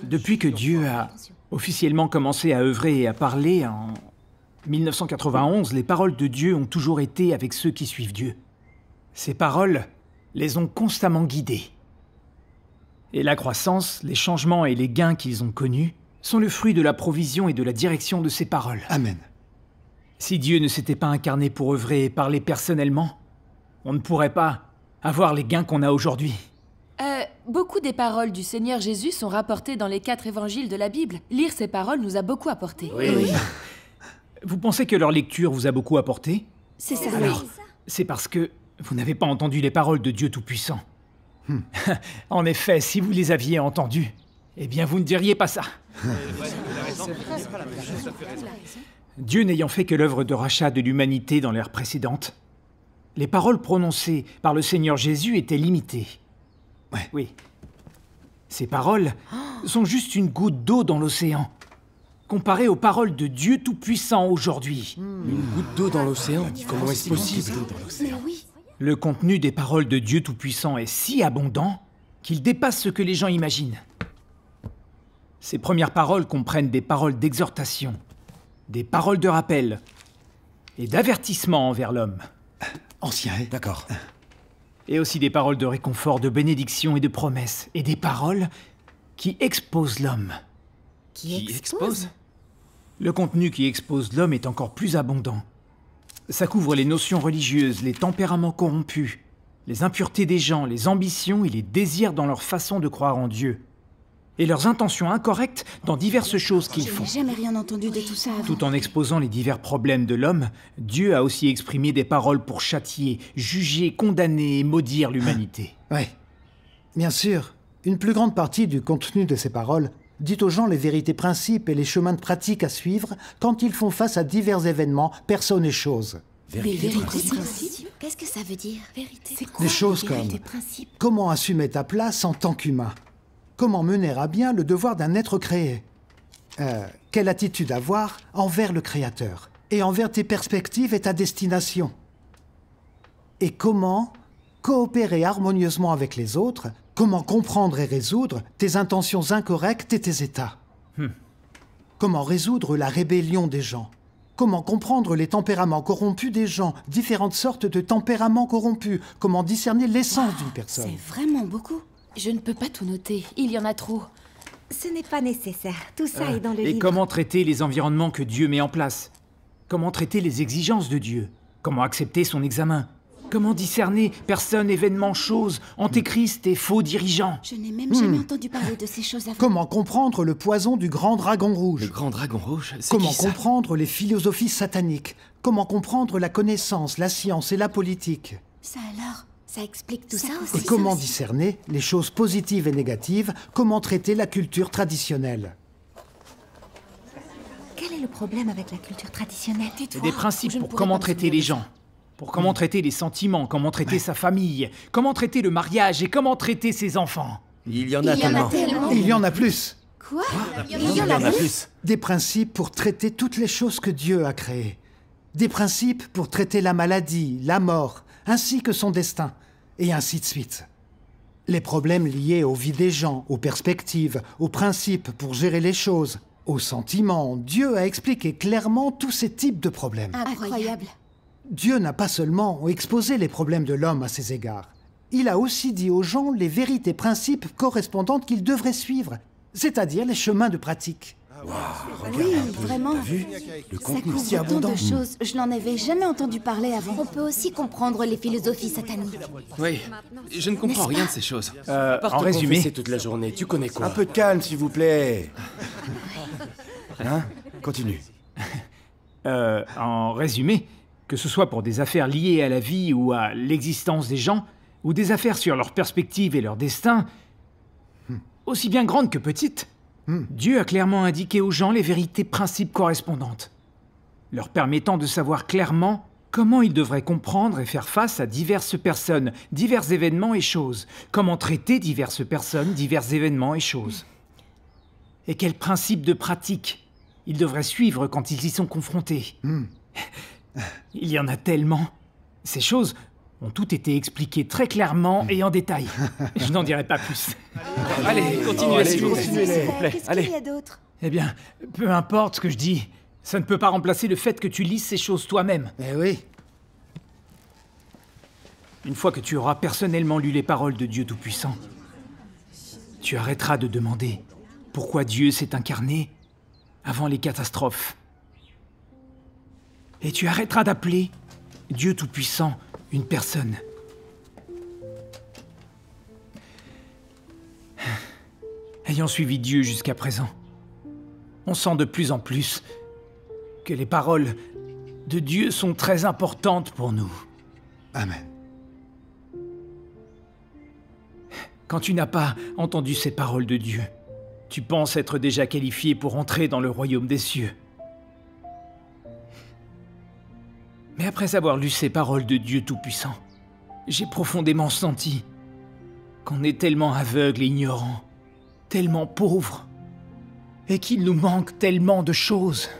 Depuis que Dieu a officiellement commencé à œuvrer et à parler en 1991, les paroles de Dieu ont toujours été avec ceux qui suivent Dieu. Ces paroles les ont constamment guidés. Et la croissance, les changements et les gains qu'ils ont connus sont le fruit de la provision et de la direction de ses paroles. Amen. Si Dieu ne s'était pas incarné pour œuvrer et parler personnellement, on ne pourrait pas avoir les gains qu'on a aujourd'hui. Beaucoup des paroles du Seigneur Jésus sont rapportées dans les 4 évangiles de la Bible. Lire ces paroles nous a beaucoup apporté. Oui. Vous pensez que leur lecture vous a beaucoup apporté? C'est ça. Alors, c'est parce que vous n'avez pas entendu les paroles de Dieu Tout-Puissant. En effet, si vous les aviez entendues, eh bien vous ne diriez pas ça. Dieu n'ayant fait que l'œuvre de rachat de l'humanité dans l'ère précédente, les paroles prononcées par le Seigneur Jésus étaient limitées. Oui. Ces paroles sont juste une goutte d'eau dans l'océan, comparées aux paroles de Dieu Tout-Puissant aujourd'hui. Une goutte d'eau dans l'océan? Comment est-ce possible? Le contenu des paroles de Dieu Tout-Puissant est si abondant qu'il dépasse ce que les gens imaginent. Ces premières paroles comprennent des paroles d'exhortation, des paroles de rappel et d'avertissement envers l'homme. Ancien, d'accord. Et aussi des paroles de réconfort, de bénédiction et de promesses. Et des paroles qui exposent l'homme. Qui expose? Le contenu qui expose l'homme est encore plus abondant. Ça couvre les notions religieuses, les tempéraments corrompus, les impuretés des gens, les ambitions et les désirs dans leur façon de croire en Dieu. Et leurs intentions incorrectes dans diverses choses qu'ils font. Je n'ai jamais rien entendu de tout ça avant. Tout en exposant les divers problèmes de l'homme, Dieu a aussi exprimé des paroles pour châtier, juger, condamner et maudire l'humanité. Oui. Bien sûr, une plus grande partie du contenu de ces paroles dit aux gens les vérités principes et les chemins de pratique à suivre quand ils font face à divers événements, personnes et choses. Vérités principes? Qu'est-ce que ça veut dire? Vérité. Des choses comme comment assumer ta place en tant qu'humain. Comment mener à bien le devoir d'un être créé? Quelle attitude avoir envers le Créateur et envers tes perspectives et ta destination? Et comment coopérer harmonieusement avec les autres? Comment comprendre et résoudre tes intentions incorrectes et tes états? Comment résoudre la rébellion des gens? Comment comprendre les tempéraments corrompus des gens? Différentes sortes de tempéraments corrompus. Comment discerner l'essence d'une personne? C'est vraiment beaucoup. Je ne peux pas tout noter, il y en a trop. Ce n'est pas nécessaire, tout ça est dans le Et livre. comment traiter les environnements que Dieu met en place? Comment traiter les exigences de Dieu? Comment accepter son examen? Comment discerner personnes, événements, choses, antéchrist et faux dirigeants? Je n'ai même jamais entendu parler de ces choses avant. Comment comprendre le poison du grand dragon rouge? Le grand dragon rouge, c'est Comment qui ça? comprendre les philosophies sataniques? Comment comprendre la connaissance, la science et la politique? Ça alors, ça explique tout ça Et aussi. comment discerner les choses positives et négatives? Comment traiter la culture traditionnelle? Quel est le problème avec la culture traditionnelle? Et des principes pour comment traiter les gens, pour comment traiter les sentiments, comment traiter sa famille, comment traiter le mariage et comment traiter ses enfants. Il y en a tellement. Il y en a plus. Quoi? Il y en a plus. Des principes pour traiter toutes les choses que Dieu a créées. Des principes pour traiter la maladie, la mort, ainsi que son destin, et ainsi de suite. Les problèmes liés aux vies des gens, aux perspectives, aux principes pour gérer les choses, aux sentiments. Dieu a expliqué clairement tous ces types de problèmes. Incroyable. Dieu n'a pas seulement exposé les problèmes de l'homme à ces égards. Il a aussi dit aux gens les vérités principes correspondantes qu'ils devraient suivre, c'est-à-dire les chemins de pratique. Oui, vraiment. Le Ça contenu couvre si tant abondant. de choses. Je n'en avais jamais entendu parler avant. On peut aussi comprendre les philosophies sataniques. Oui, je ne comprends rien de ces choses. En résumé, C'est toute la journée, tu connais quoi? Un peu de calme, s'il vous plaît. Hein? Continue. En résumé, que ce soit pour des affaires liées à la vie ou à l'existence des gens, ou des affaires sur leur perspective et leur destin, aussi bien grandes que petites, Dieu a clairement indiqué aux gens les vérités principes correspondantes, leur permettant de savoir clairement comment ils devraient comprendre et faire face à diverses personnes, divers événements et choses, comment traiter diverses personnes, divers événements et choses. Et quels principes de pratique ils devraient suivre quand ils y sont confrontés. Il y en a tellement. Ces choses ont toutes été expliquées très clairement et en détail. Je n'en dirai pas plus. Allez, continuez, s'il vous plaît. Continuez, s'il vous plaît. Qu'est-ce Allez. qu'il y a d'autre? Eh bien, peu importe ce que je dis, ça ne peut pas remplacer le fait que tu lises ces choses toi-même. Eh oui. Une fois que tu auras personnellement lu les paroles de Dieu Tout-Puissant, Tu arrêteras de demander pourquoi Dieu s'est incarné avant les catastrophes. Et tu arrêteras d'appeler Dieu Tout-Puissant une personne. Ayant suivi Dieu jusqu'à présent, on sent de plus en plus que les paroles de Dieu sont très importantes pour nous. Amen. Quand tu n'as pas entendu ces paroles de Dieu, tu penses être déjà qualifié pour entrer dans le royaume des cieux. Mais après avoir lu ces paroles de Dieu Tout-Puissant, j'ai profondément senti qu'on est tellement aveugle et ignorant, tellement pauvre, et qu'il nous manque tellement de choses.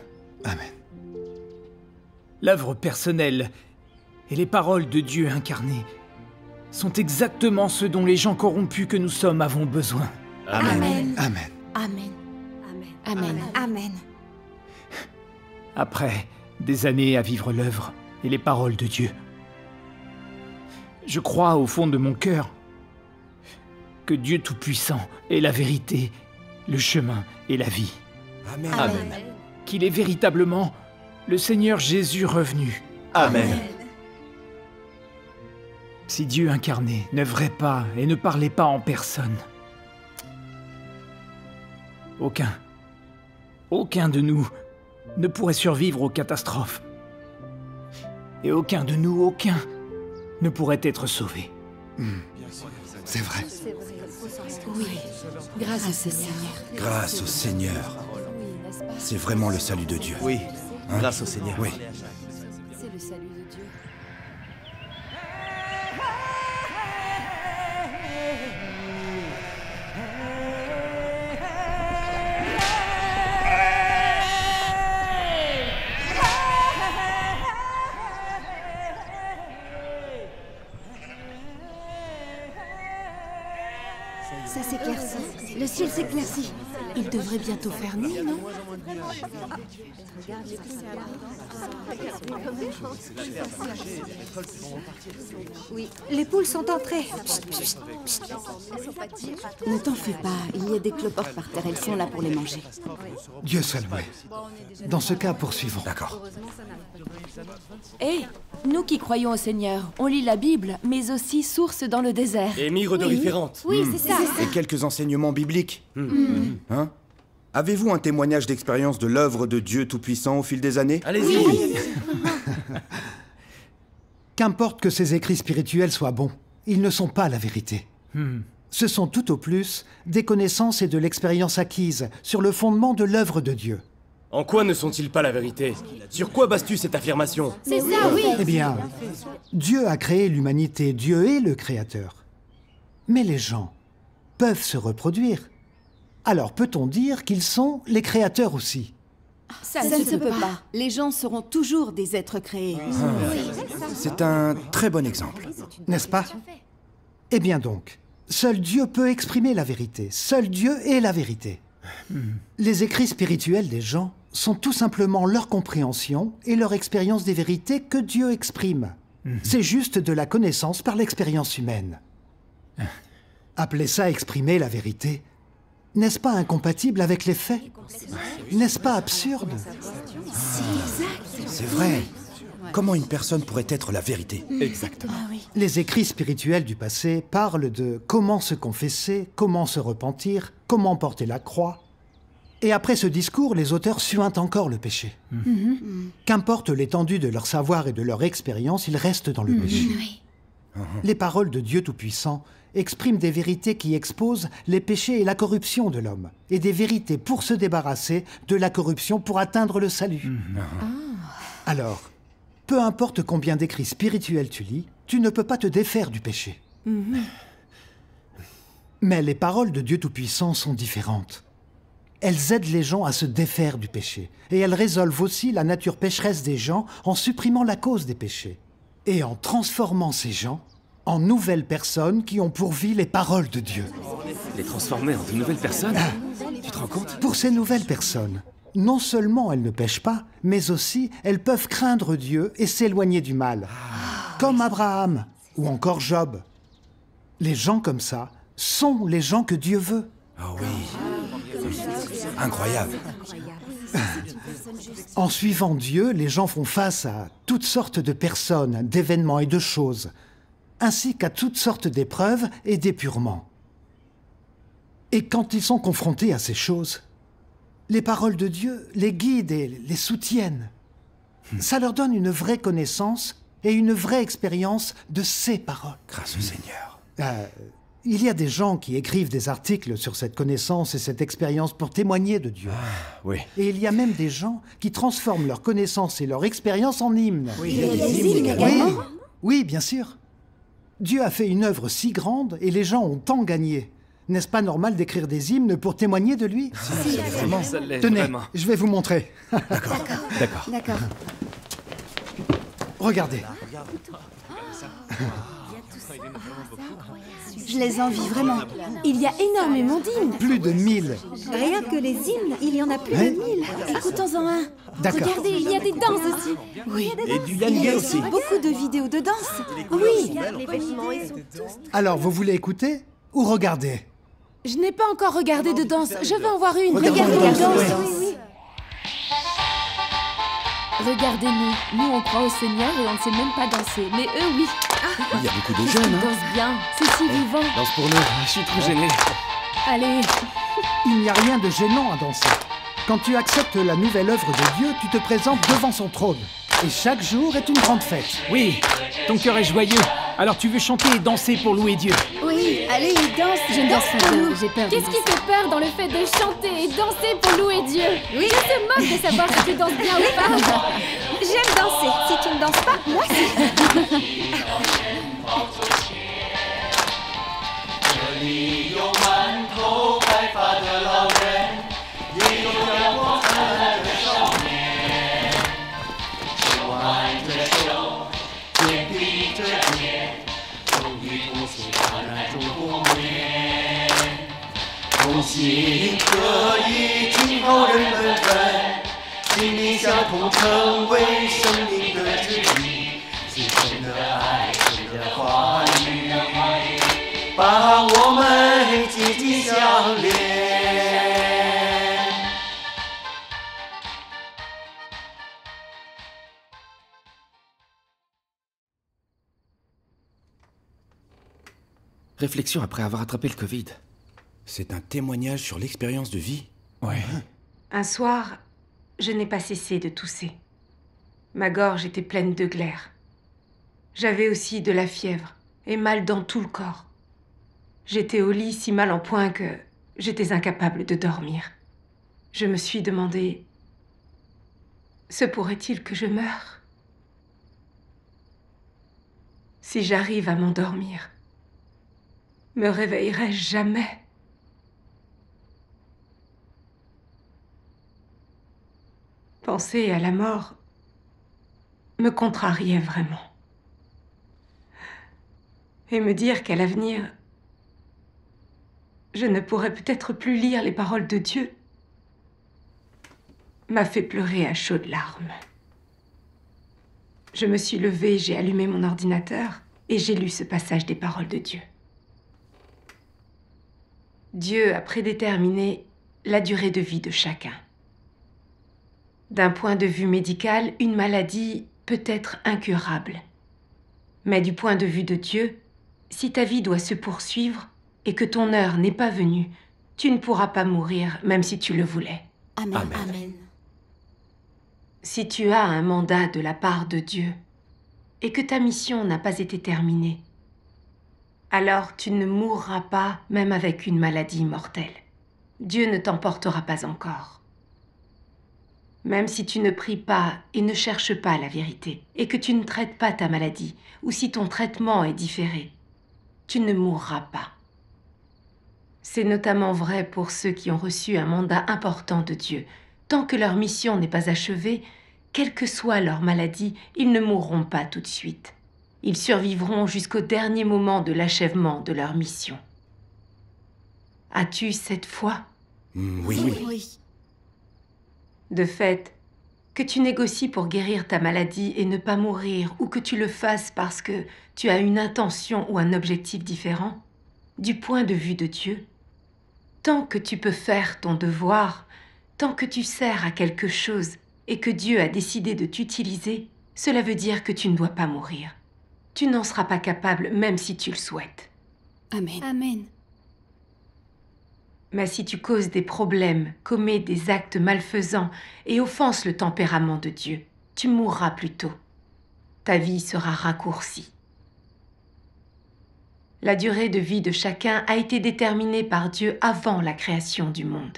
Amen. L'œuvre personnelle et les paroles de Dieu incarnées sont exactement ce dont les gens corrompus que nous sommes avons besoin. Amen. Amen. Amen. Amen. Amen. Après des années à vivre l'œuvre et les paroles de Dieu, je crois au fond de mon cœur que Dieu Tout-Puissant est la vérité, le chemin et la vie. Amen. Amen. Qu'il est véritablement le Seigneur Jésus revenu. Amen. Si Dieu incarné n'œuvrait pas et ne parlait pas en personne, aucun de nous ne pourrait survivre aux catastrophes. Et aucun ne pourrait être sauvé. C'est vrai. Oui, grâce au Seigneur. Grâce au Seigneur. C'est vraiment le salut de Dieu. Oui, grâce au Seigneur. Oui. C'est le salut de Dieu. Ça s'éclaircit. Le ciel s'éclaircit. Il devrait bientôt faire nuit, non? Oui, les poules sont entrées. Ne t'en fais pas, il y a des cloportes par terre, elles sont là pour les manger. Dieu soit loué. Dans ce cas, poursuivons. D'accord. Hé, nous qui croyons au Seigneur, on lit la Bible, mais aussi source dans le désert. Et mire de référente. Oui, c'est ça. Et quelques enseignements bibliques. Hein? Avez-vous un témoignage d'expérience de l'œuvre de Dieu Tout-Puissant au fil des années? Allez-y. Oui. Qu'importe que ces écrits spirituels soient bons, ils ne sont pas la vérité. Ce sont tout au plus des connaissances et de l'expérience acquise sur le fondement de l'œuvre de Dieu. En quoi ne sont-ils pas la vérité? Sur quoi bases-tu cette affirmation? C'est ça, oui. Eh bien, Dieu a créé l'humanité, Dieu est le créateur. Mais les gens peuvent se reproduire. Alors peut-on dire qu'ils sont les créateurs aussi? Ça ne se peut pas. Les gens seront toujours des êtres créés. C'est un très bon exemple. N'est-ce pas? Eh bien donc, seul Dieu peut exprimer la vérité. Seul Dieu est la vérité. Les écrits spirituels des gens sont tout simplement leur compréhension et leur expérience des vérités que Dieu exprime. C'est juste de la connaissance par l'expérience humaine. Appeler ça exprimer la vérité, n'est-ce pas incompatible avec les faits? N'est-ce pas absurde? C'est vrai. Comment une personne pourrait être la vérité? Exactement. Les écrits spirituels du passé parlent de comment se confesser, comment se repentir, comment porter la croix. Et après ce discours, les auteurs suintent encore le péché. Qu'importe l'étendue de leur savoir et de leur expérience, ils restent dans le péché. Les paroles de Dieu Tout-Puissant expriment des vérités qui exposent les péchés et la corruption de l'homme, et des vérités pour se débarrasser de la corruption pour atteindre le salut. Alors, peu importe combien d'écrits spirituels tu lis, tu ne peux pas te défaire du péché. Mais les paroles de Dieu Tout-Puissant sont différentes. Elles aident les gens à se défaire du péché, et elles résolvent aussi la nature pécheresse des gens en supprimant la cause des péchés, et en transformant ces gens en nouvelles personnes qui ont pour vie les paroles de Dieu. Les transformer en de nouvelles personnes? Tu te rends compte? Pour ces nouvelles personnes, non seulement elles ne pêchent pas, mais aussi elles peuvent craindre Dieu et s'éloigner du mal. Comme Abraham ou encore Job. Les gens comme ça sont les gens que Dieu veut. Ah oui. Incroyable. En suivant Dieu, les gens font face à toutes sortes de personnes, d'événements et de choses, ainsi qu'à toutes sortes d'épreuves et d'épurements. Et quand ils sont confrontés à ces choses, les paroles de Dieu les guident et les soutiennent. Ça leur donne une vraie connaissance et une vraie expérience de ces paroles. Grâce au Seigneur. Il y a des gens qui écrivent des articles sur cette connaissance et cette expérience pour témoigner de Dieu. Oui. Et il y a même des gens qui transforment leur connaissance et leur expérience en hymnes. Oui, il y a des hymnes également. Oui, bien sûr. Dieu a fait une œuvre si grande et les gens ont tant gagné. N'est-ce pas normal d'écrire des hymnes pour témoigner de lui? Si, vraiment, ça l'est. Tenez, vraiment. je vais vous montrer. D'accord. Regardez. Je les envie vraiment. Il y a énormément d'hymnes. Plus de 1000. Rien que les hymnes, il y en a plus Hein? de 1000. Écoutons-en un. D'accord. Regardez, il y a des danses aussi. Oui. Et du Il y a Yangé aussi aussi. beaucoup de vidéos de danse. Oui. Les vêtements, ils sont tous... Alors, vous voulez écouter ou regarder? Je n'ai pas encore regardé de danse. Je veux en voir une. Regardons Regardez la la danse, danse. oui. Regardez-nous, nous on croit au Seigneur et on ne sait même pas danser, mais eux oui. Il y a beaucoup de Ils jeunes, hein. dansent bien, c'est si vivant. Danse pour nous, je suis trop gêné. Allez, Il n'y a rien de gênant à danser. Quand tu acceptes la nouvelle œuvre de Dieu, tu te présentes devant son trône. Et chaque jour est une grande fête. Oui, ton cœur est joyeux. Alors tu veux chanter et danser pour louer Dieu. Oui, allez, danse. je ne danse pas bien, j'ai peur. Qu'est-ce qui fait peur dans le fait de chanter et danser pour louer Dieu? Oui. Je se moque de savoir si tu danses bien ou pas. J'aime danser. Si tu ne danses pas, moi aussi. Réflexion après avoir attrapé le Covid. C'est un témoignage sur l'expérience de vie. Ouais. Un soir, je n'ai pas cessé de tousser. Ma gorge était pleine de glaire. J'avais aussi de la fièvre et mal dans tout le corps. J'étais au lit si mal en point que j'étais incapable de dormir. Je me suis demandé, se pourrait-il que je meure? Si j'arrive à m'endormir, me réveillerai-je jamais? Penser à la mort me contrariait vraiment. Et me dire qu'à l'avenir, je ne pourrais peut-être plus lire les paroles de Dieu m'a fait pleurer à chaudes larmes. Je me suis levée, j'ai allumé mon ordinateur et j'ai lu ce passage des paroles de Dieu. Dieu a prédéterminé la durée de vie de chacun. D'un point de vue médical, une maladie peut être incurable. Mais du point de vue de Dieu, si ta vie doit se poursuivre et que ton heure n'est pas venue, tu ne pourras pas mourir même si tu le voulais. Amen. Amen. Si tu as un mandat de la part de Dieu et que ta mission n'a pas été terminée, alors tu ne mourras pas même avec une maladie mortelle. Dieu ne t'emportera pas encore. Même si tu ne pries pas et ne cherches pas la vérité, et que tu ne traites pas ta maladie, ou si ton traitement est différé, tu ne mourras pas. C'est notamment vrai pour ceux qui ont reçu un mandat important de Dieu. Tant que leur mission n'est pas achevée, quelle que soit leur maladie, ils ne mourront pas tout de suite. Ils survivront jusqu'au dernier moment de l'achèvement de leur mission. As-tu cette foi? Oui. De fait, que tu négocies pour guérir ta maladie et ne pas mourir, ou que tu le fasses parce que tu as une intention ou un objectif différent, du point de vue de Dieu, Tant que tu peux faire ton devoir, tant que tu sers à quelque chose et que Dieu a décidé de t'utiliser, cela veut dire que tu ne dois pas mourir. Tu n'en seras pas capable même si tu le souhaites. Amen. Amen. Mais si tu causes des problèmes, commets des actes malfaisants et offenses le tempérament de Dieu, tu mourras plus tôt. Ta vie sera raccourcie. La durée de vie de chacun a été déterminée par Dieu avant la création du monde.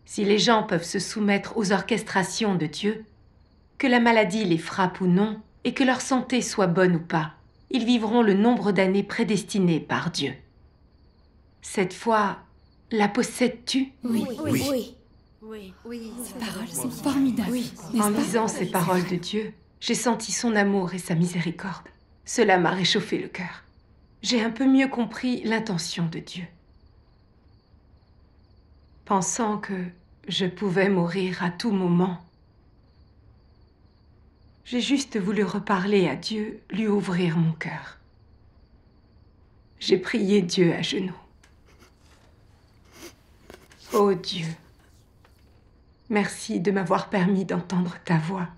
Si les gens peuvent se soumettre aux orchestrations de Dieu, que la maladie les frappe ou non, et que leur santé soit bonne ou pas, ils vivront le nombre d'années prédestinées par Dieu. Cette foi, la possèdes-tu? Oui. Ces paroles sont formidables. En lisant ces paroles de Dieu, j'ai senti son amour et sa miséricorde. Cela m'a réchauffé le cœur. J'ai un peu mieux compris l'intention de Dieu. Pensant que je pouvais mourir à tout moment, j'ai juste voulu reparler à Dieu, lui ouvrir mon cœur. J'ai prié Dieu à genoux. Ô Dieu, merci de m'avoir permis d'entendre ta voix.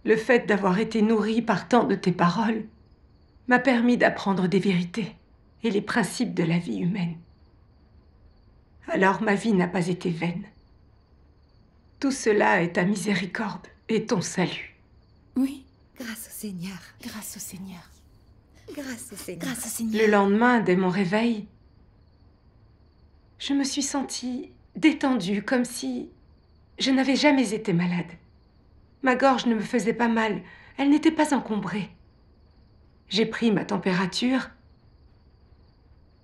Le fait d'avoir été nourri par tant de tes paroles m'a permis d'apprendre des vérités et les principes de la vie humaine. Alors ma vie n'a pas été vaine. Tout cela est ta miséricorde et ton salut. Oui. Grâce au Seigneur. Grâce au Seigneur. Grâce au Seigneur. Grâce au Seigneur. Le lendemain, dès mon réveil, je me suis sentie détendue, comme si je n'avais jamais été malade. Ma gorge ne me faisait pas mal, elle n'était pas encombrée. J'ai pris ma température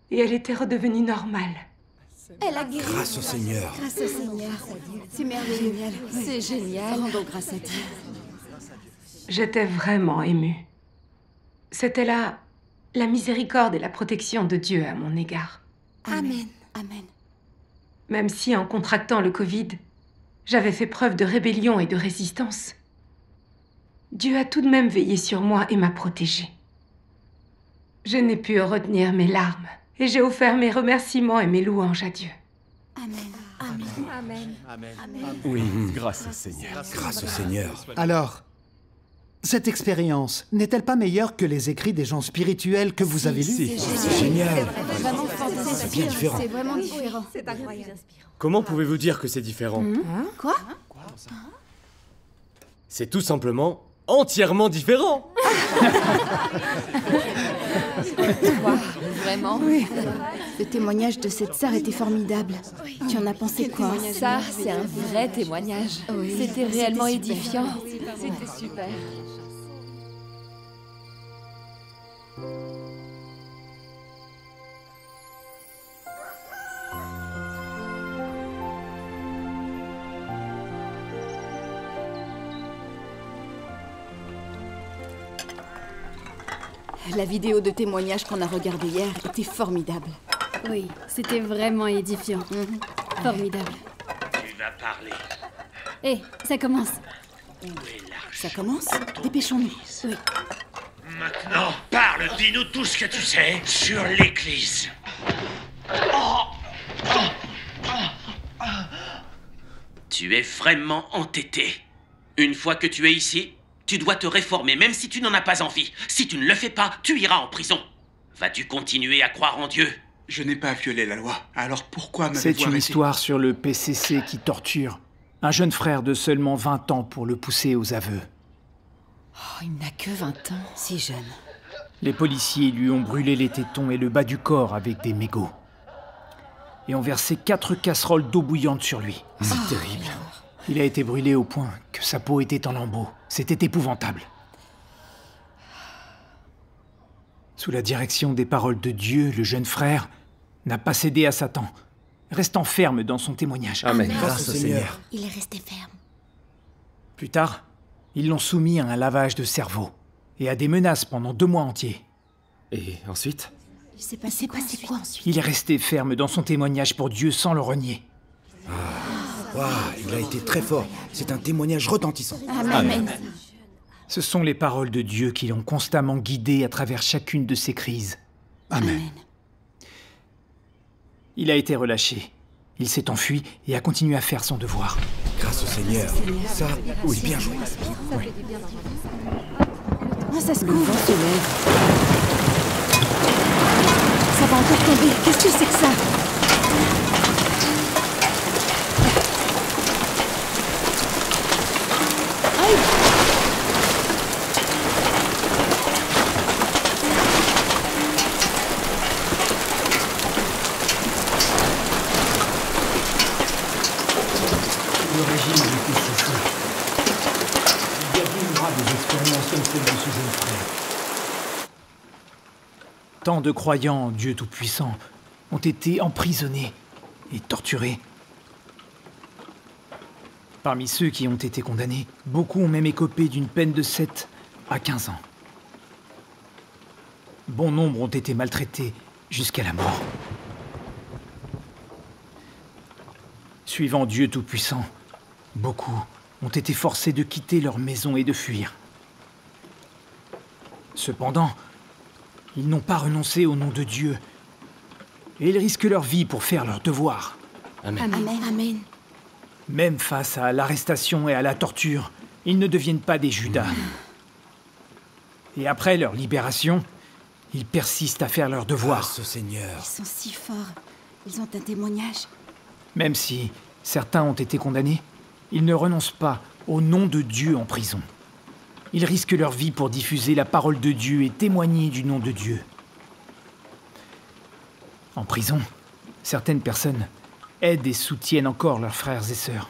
et elle était redevenue normale. Elle a guéri. Grâce au Seigneur. Grâce au Seigneur. C'est merveilleux. C'est génial. Rendons grâce à Dieu. J'étais vraiment émue. C'était là la miséricorde et la protection de Dieu à mon égard. Amen. Amen. Même si, en contractant le Covid, j'avais fait preuve de rébellion et de résistance, Dieu a tout de même veillé sur moi et m'a protégée. Je n'ai pu retenir mes larmes et j'ai offert mes remerciements et mes louanges à Dieu. Amen. Amen. Amen. Amen. Oui, grâce au Seigneur. Grâce au Seigneur. Alors, cette expérience n'est-elle pas meilleure que les écrits des gens spirituels que vous avez lus? C'est génial. C'est vraiment fantastique. C'est bien différent. C'est vraiment différent. C'est incroyable. Comment pouvez-vous dire que c'est différent? Quoi? C'est tout simplement entièrement différent. Vraiment? Oui. Le témoignage de cette sœur était formidable. Tu en as pensé quoi? Ça, c'est un vrai témoignage. Oui. C'était réellement C'était super. édifiant. C'était super. La vidéo de témoignage qu'on a regardée hier était formidable. Oui, c'était vraiment édifiant. Formidable. Tu vas parler. Hé, ça commence. Où est l'arche? Ça commence? Dépêchons-nous. Oui. Maintenant, parle, dis-nous tout ce que tu sais sur l'Église. Tu es vraiment entêté. Une fois que tu es ici, tu dois te réformer, même si tu n'en as pas envie. Si tu ne le fais pas, tu iras en prison. Vas-tu continuer à croire en Dieu? Je n'ai pas violé la loi, alors pourquoi m'avez-vous C'est une arrêté? histoire sur le PCC qui torture un jeune frère de seulement 20 ans pour le pousser aux aveux. Oh, il n'a que 20 ans. Si jeune. Les policiers lui ont brûlé les tétons et le bas du corps avec des mégots. Et ont versé 4 casseroles d'eau bouillante sur lui. C'est terrible. Il a été brûlé au point que sa peau était en lambeaux. C'était épouvantable. Sous la direction des paroles de Dieu, le jeune frère n'a pas cédé à Satan, restant ferme dans son témoignage. Amen. Grâce au Seigneur. Il est resté ferme. Plus tard, ils l'ont soumis à un lavage de cerveau et à des menaces pendant 2 mois entiers. Et ensuite? Il s'est passé quoi ensuite? Il est resté ferme dans son témoignage pour Dieu sans le renier. Waouh, il a été très fort. C'est un témoignage retentissant. Amen. Ce sont les paroles de Dieu qui l'ont constamment guidé à travers chacune de ses crises. Amen. Il a été relâché. Il s'est enfui et a continué à faire son devoir. Grâce au Seigneur. Ça, oui, bien joué. Oui. Ah, ça se couvre. Le vent se lève. Ça va encore tomber. Qu'est-ce que c'est que ça? Tant de croyants en Dieu Tout-Puissant ont été emprisonnés et torturés. Parmi ceux qui ont été condamnés, beaucoup ont même écopé d'une peine de 7 à 15 ans. Bon nombre ont été maltraités jusqu'à la mort. Suivant Dieu Tout-Puissant, beaucoup ont été forcés de quitter leur maison et de fuir. Cependant, ils n'ont pas renoncé au nom de Dieu. Et ils risquent leur vie pour faire leur devoir. Amen. Amen. Amen. Même face à l'arrestation et à la torture, ils ne deviennent pas des Judas. Et après leur libération, ils persistent à faire leur devoir. Grâce au Seigneur. Ils sont si forts. Ils ont un témoignage. Même si certains ont été condamnés, ils ne renoncent pas au nom de Dieu en prison. Ils risquent leur vie pour diffuser la parole de Dieu et témoigner du nom de Dieu. En prison, certaines personnes aident et soutiennent encore leurs frères et sœurs.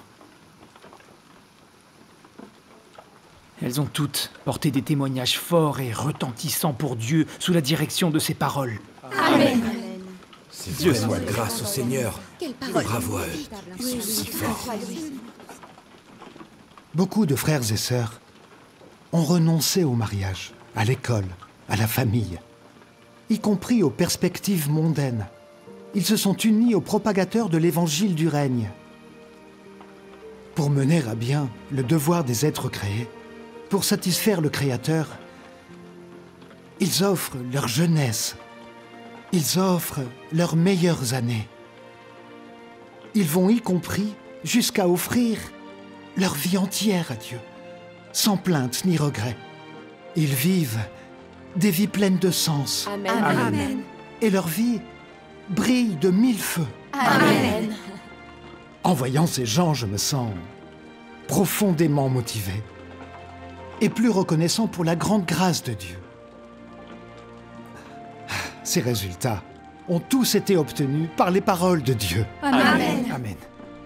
Elles ont toutes porté des témoignages forts et retentissants pour Dieu sous la direction de ses paroles. Amen. Dieu soit grâce au Seigneur. Bravo à eux. Ils sont si forts. Beaucoup de frères et sœurs ont renoncé au mariage, à l'école, à la famille, y compris aux perspectives mondaines. Ils se sont unis aux propagateurs de l'évangile du règne. Pour mener à bien le devoir des êtres créés, pour satisfaire le Créateur, ils offrent leur jeunesse, ils offrent leurs meilleures années. Ils vont y compris jusqu'à offrir leur vie entière à Dieu, sans plainte ni regret. Ils vivent des vies pleines de sens. Amen. Amen. Et leur vie brille de mille feux. Amen. En voyant ces gens, je me sens profondément motivé et plus reconnaissant pour la grande grâce de Dieu. Ces résultats ont tous été obtenus par les paroles de Dieu. Amen. Amen.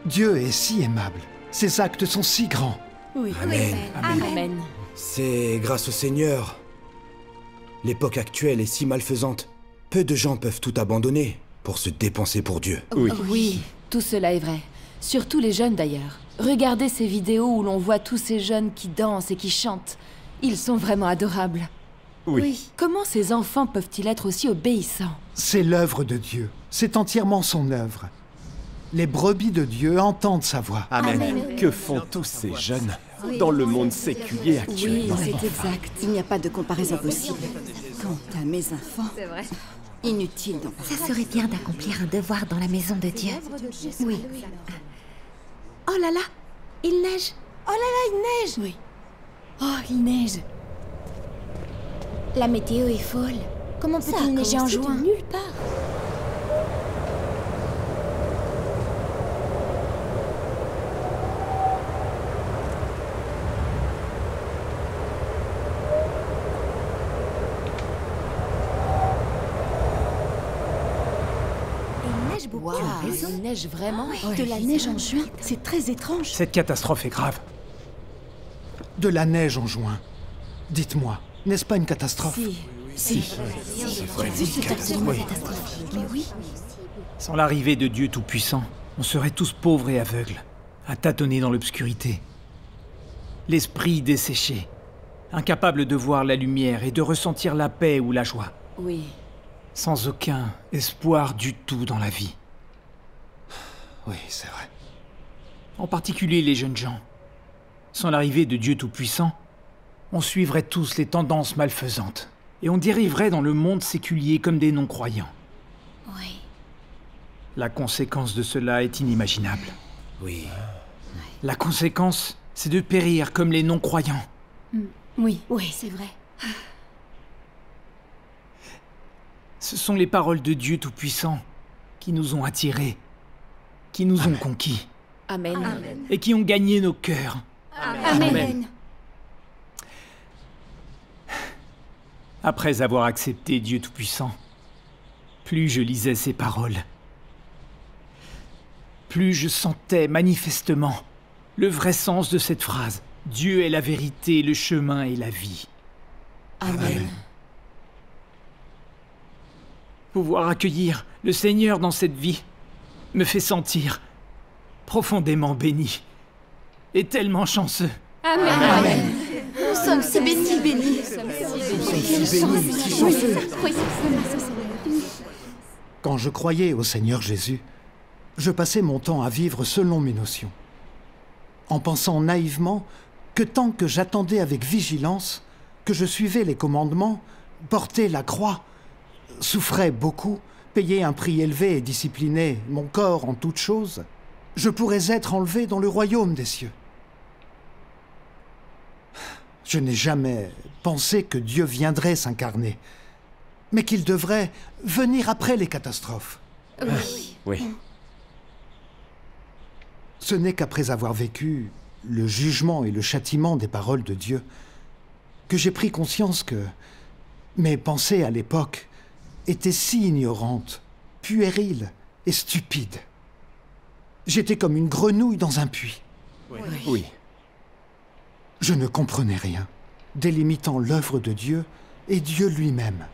Dieu est si aimable. Ses actes sont si grands. Oui. Amen. Amen. Amen. C'est grâce au Seigneur. L'époque actuelle est si malfaisante. Peu de gens peuvent tout abandonner pour se dépenser pour Dieu. Oui, tout cela est vrai. Surtout les jeunes d'ailleurs. Regardez ces vidéos où l'on voit tous ces jeunes qui dansent et qui chantent. Ils sont vraiment adorables. Oui. Comment ces enfants peuvent-ils être aussi obéissants? C'est l'œuvre de Dieu. C'est entièrement son œuvre. Les brebis de Dieu entendent sa voix. Amen. Que font tous ces jeunes dans le monde séculier actuellement? Oui, c'est exact. Il n'y a pas de comparaison possible. Quant à mes enfants, inutile d'en parler. Ça serait bien d'accomplir un devoir dans la maison de Dieu. Oui. Oh là là, il neige. Oh là là, il neige. Oui. Oh, il neige. La météo est folle. Comment peut-il neiger en juin? Nulle part. Wow, il neige vraiment. De la neige en juin, c'est très étrange. Cette catastrophe est grave. De la neige en juin. Dites-moi, n'est-ce pas une catastrophe? Si. C'est vrai. C'est absolument catastrophique. Mais oui. Sans l'arrivée de Dieu Tout-Puissant, on serait tous pauvres et aveugles, à tâtonner dans l'obscurité. L'esprit desséché, incapable de voir la lumière et de ressentir la paix ou la joie. Oui. Sans aucun espoir du tout dans la vie. Oui, c'est vrai. En particulier les jeunes gens. Sans l'arrivée de Dieu Tout-Puissant, on suivrait tous les tendances malfaisantes et on dériverait dans le monde séculier comme des non-croyants. Oui. La conséquence de cela est inimaginable. Oui. La conséquence, c'est de périr comme les non-croyants. Oui, c'est vrai. Ce sont les paroles de Dieu Tout-Puissant qui nous ont attirés, qui nous ont conquis. Amen. Et qui ont gagné nos cœurs. Amen. Après avoir accepté Dieu Tout-Puissant, plus je lisais ses paroles, plus je sentais manifestement le vrai sens de cette phrase. Dieu est la vérité, le chemin et la vie. Amen. Pouvoir accueillir le Seigneur dans cette vie me fait sentir profondément béni et tellement chanceux. Amen. Nous sommes si bénis. si chanceux. Quand je croyais au Seigneur Jésus, je passais mon temps à vivre selon mes notions, en pensant naïvement que tant que j'attendais avec vigilance, que je suivais les commandements, portais la croix, souffrais beaucoup, payais un prix élevé et disciplinais mon corps en toutes choses, je pourrais être enlevé dans le royaume des cieux. Je n'ai jamais pensé que Dieu viendrait s'incarner, mais qu'il devrait venir après les catastrophes. Oui. Ce n'est qu'après avoir vécu le jugement et le châtiment des paroles de Dieu que j'ai pris conscience que mes pensées à l'époque étaient si ignorantes, puériles et stupides. J'étais comme une grenouille dans un puits. Oui. Je ne comprenais rien, délimitant l'œuvre de Dieu et Dieu lui-même.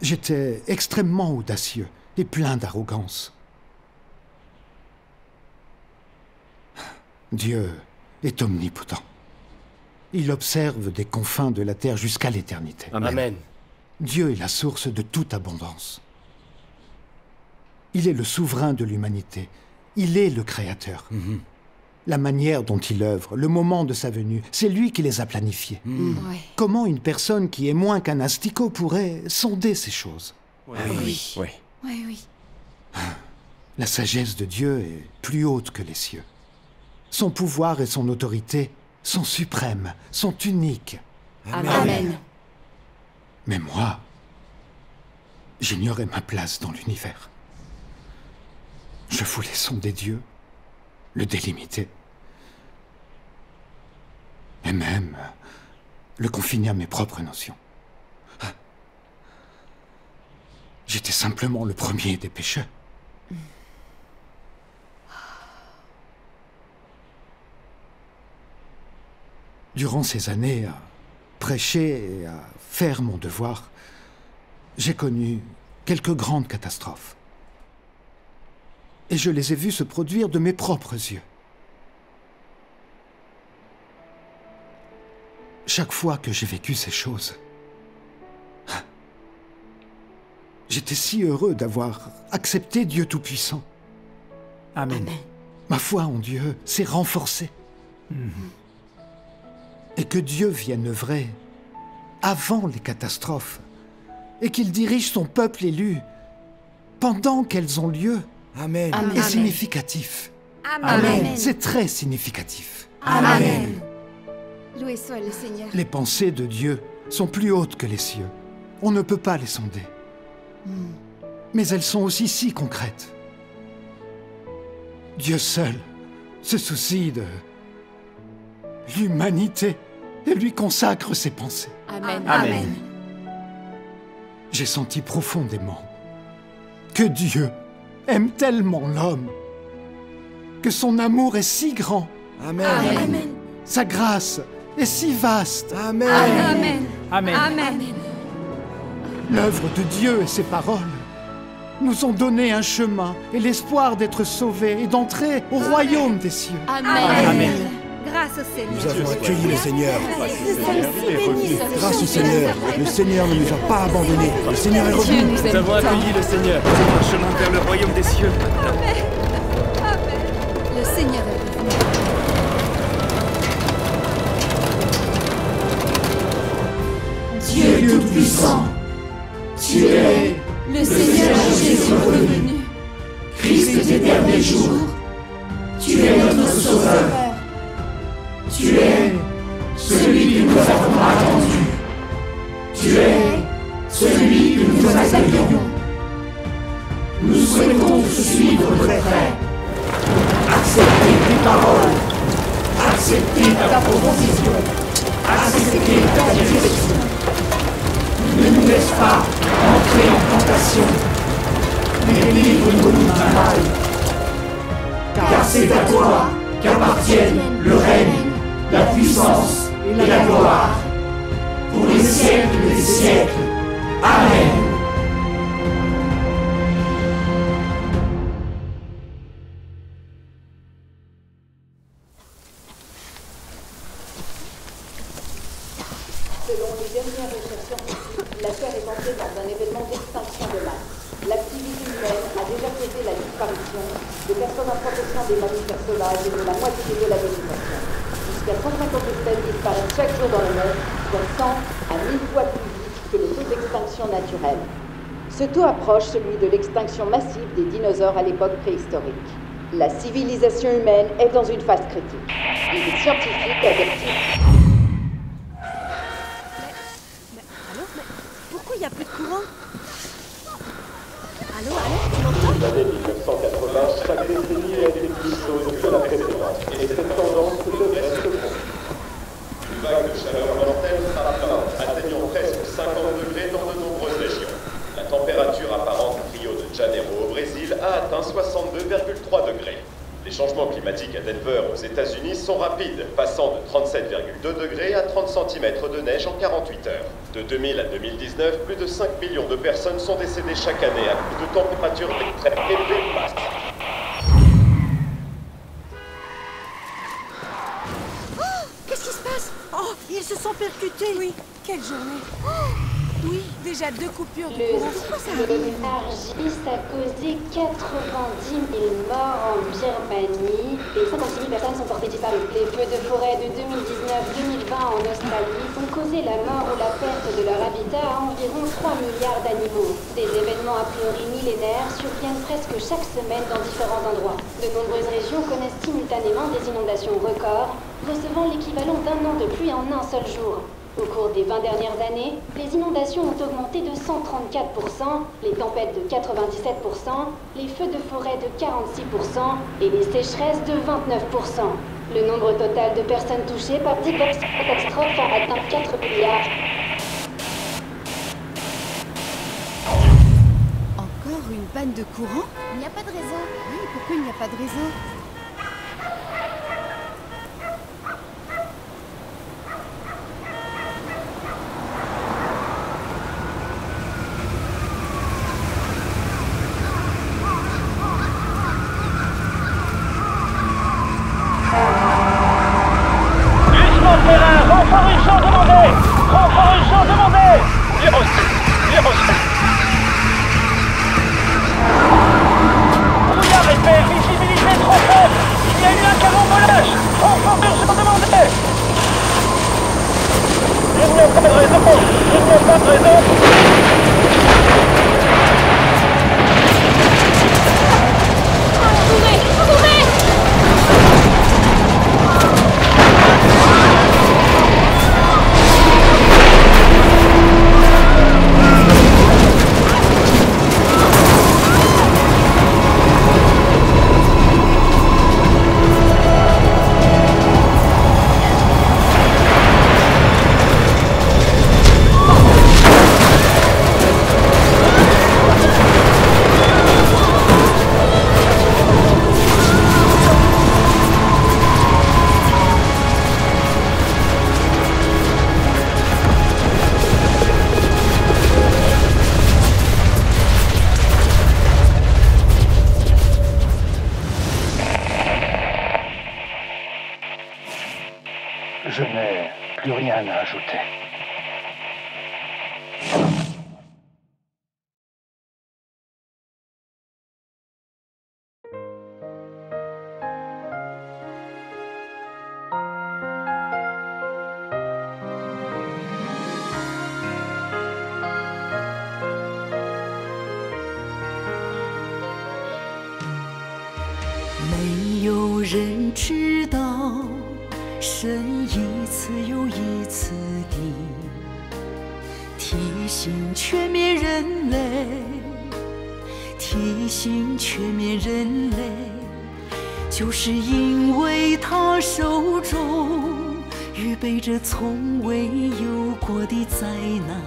J'étais extrêmement audacieux et plein d'arrogance. Dieu est omnipotent. Il observe des confins de la terre jusqu'à l'éternité. Amen. Dieu est la source de toute abondance. Il est le souverain de l'humanité. Il est le créateur. La manière dont il œuvre, le moment de sa venue, c'est lui qui les a planifiés. Comment une personne qui est moins qu'un asticot pourrait sonder ces choses? Oui. La sagesse de Dieu est plus haute que les cieux. Son pouvoir et son autorité sont suprêmes, sont uniques. Amen. Mais moi, j'ignorais ma place dans l'univers. Je voulais sonder Dieu, le délimiter, et même le confiner à mes propres notions. J'étais simplement le premier des pécheurs. Durant ces années à prêcher et à faire mon devoir, j'ai connu quelques grandes catastrophes. Et je les ai vues se produire de mes propres yeux. Chaque fois que j'ai vécu ces choses, j'étais si heureux d'avoir accepté Dieu Tout-Puissant. Amen. Ma foi en Dieu s'est renforcée. Et que Dieu vienne œuvrer avant les catastrophes et qu'il dirige son peuple élu pendant qu'elles ont lieu est significatif. Amen. C'est très significatif. Amen. Loué soit le Seigneur. Les pensées de Dieu sont plus hautes que les cieux. On ne peut pas les sonder. Mais elles sont aussi si concrètes. Dieu seul se soucie de l'humanité et lui consacre ses pensées. Amen. J'ai senti profondément que Dieu aime tellement l'homme, que son amour est si grand. Amen. Sa grâce est si vaste. Amen. L'œuvre de Dieu et ses paroles nous ont donné un chemin et l'espoir d'être sauvés et d'entrer au royaume des cieux. Amen. Grâce au Seigneur. Nous avons accueilli le Seigneur. Nous sommes si bénis. Grâce au Seigneur, le Seigneur ne nous a pas abandonnés. Le Seigneur est revenu. Nous avons accueilli le Seigneur. C'est un chemin vers le royaume des cieux. Le Seigneur est revenu. Dieu Tout-Puissant, tu es Le Seigneur Jésus revenu. Tu es notre Sauveur. Tu es celui que nous avons attendu. Tu es celui que nous atteignons. Nous souhaitons te suivre de près. Accepter tes paroles. Accepter ta proposition. Accepter ta direction. Ne nous laisse pas entrer en tentation. Mais livre-nous du mal. Car c'est à toi qu'appartiennent le règne, la puissance et la gloire. Pour les siècles des siècles. Amen. Selon les dernières recherches scientifiques, la Terre est entrée dans un événement d'extinction de masse. L'activité humaine a déjà causé la disparition de 80% des mammifères sauvages et de la moitié de la végétation. Jusqu'à 150 espèces disparaissent chaque jour dans le monde, soit 100 à 1000 fois plus vite que le taux d'extinction naturelle. Ce taux approche celui de l'extinction massive des dinosaures à l'époque préhistorique. La civilisation humaine est dans une phase critique. Les scientifiques avertissent. Pourquoi il n'y a plus de courant? Allô, tu m'entends? L'année 1980, chaque décennie a été plus chaude que la précédente, et cette tendance devrait se poursuivre. Une vague de chaleur mortelle frappant, atteignant presque 50 degrés dans de nombreuses régions. La température apparente à Rio de Janeiro au Brésil a atteint 62,3 degrés. Les changements climatiques à Denver aux États-Unis sont rapides, passant de 37,2 degrés à 30 cm de neige en 48 heures. De 2000 à 2019, plus de 5 millions de personnes sont décédées chaque année à cause de températures extrêmes élevées de masse. Oh, qu'est-ce qui se passe? Oh, ils se sont percutés. Oui, quelle journée. Oh, oui, déjà 2 coupures de Le courant. Pourquoi ça cyclone Argis a causé 90 000 morts en Birmanie et 56 000 personnes sont portées disparues. Les feux de forêt de 2019-2020 en Australie ont causé la mort ou la perte de leur habitat à environ 3 milliards d'animaux. Des événements a priori millénaires surviennent presque chaque semaine dans différents endroits. De nombreuses régions connaissent simultanément des inondations records, recevant l'équivalent d'1 an de pluie en un seul jour. Au cours des 20 dernières années, les inondations ont augmenté de 134%, les tempêtes de 97%, les feux de forêt de 46% et les sécheresses de 29%. Le nombre total de personnes touchées par diverses catastrophes a atteint 4 milliards. Encore une panne de courant? Il n'y a pas de réseau. Oui, pourquoi il n'y a pas de réseau? Renfort urgent demandé! Renfort urgent demandé! Bien reçu! Bien reçu! Brouillard épais, visibilité trop faible! Il y a eu un carambolage! Renfort urgent demandé! Il n'y a pas de raison! Il n'y a pas de raison! Courez! Courez! Je n'ai plus rien à ajouter. 人知道，神一次又一次地提醒全面人类，提醒全面人类，就是因为他手中预备着从未有过的灾难，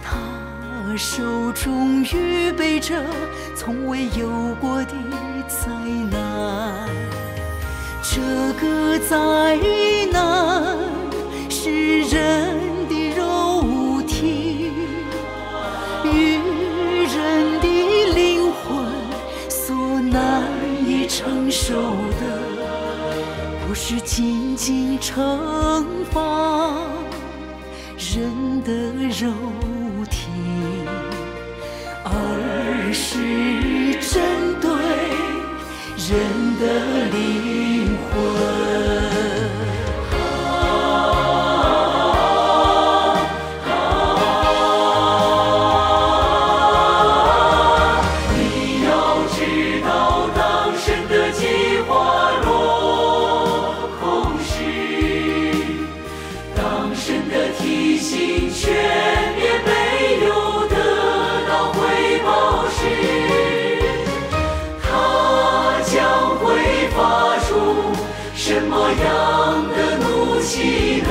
他手中预备着从未有过的灾难。这个灾难是人的肉体与人的灵魂所难以承受的，不是仅仅惩罚人的肉体，而是针对人的灵魂。你要知道，当神的计划落空时，当神的提醒全面没有得到回报时，他将会发出什么样的怒气呢？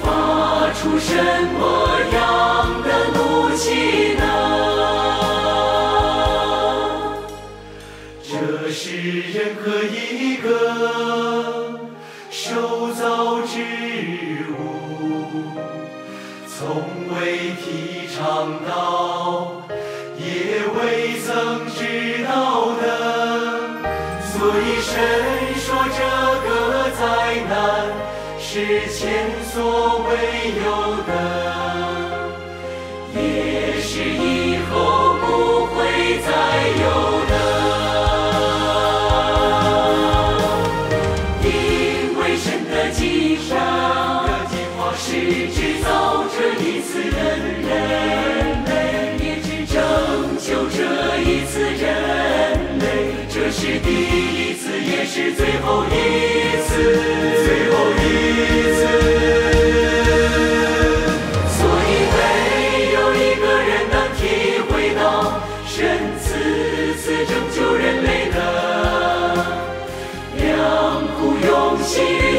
发出什么样的怒气呢？这是任何一个受造之物从未提倡到，也未曾知道的，所以神说这个灾难是前所未有的，也是以后不会再有的。因为神的计划是制造这一次人类，也只拯救这一次人类，这是第一次，也是最后一次，最后一次。所以没有一个人能体会到神此次拯救人类的良苦用心。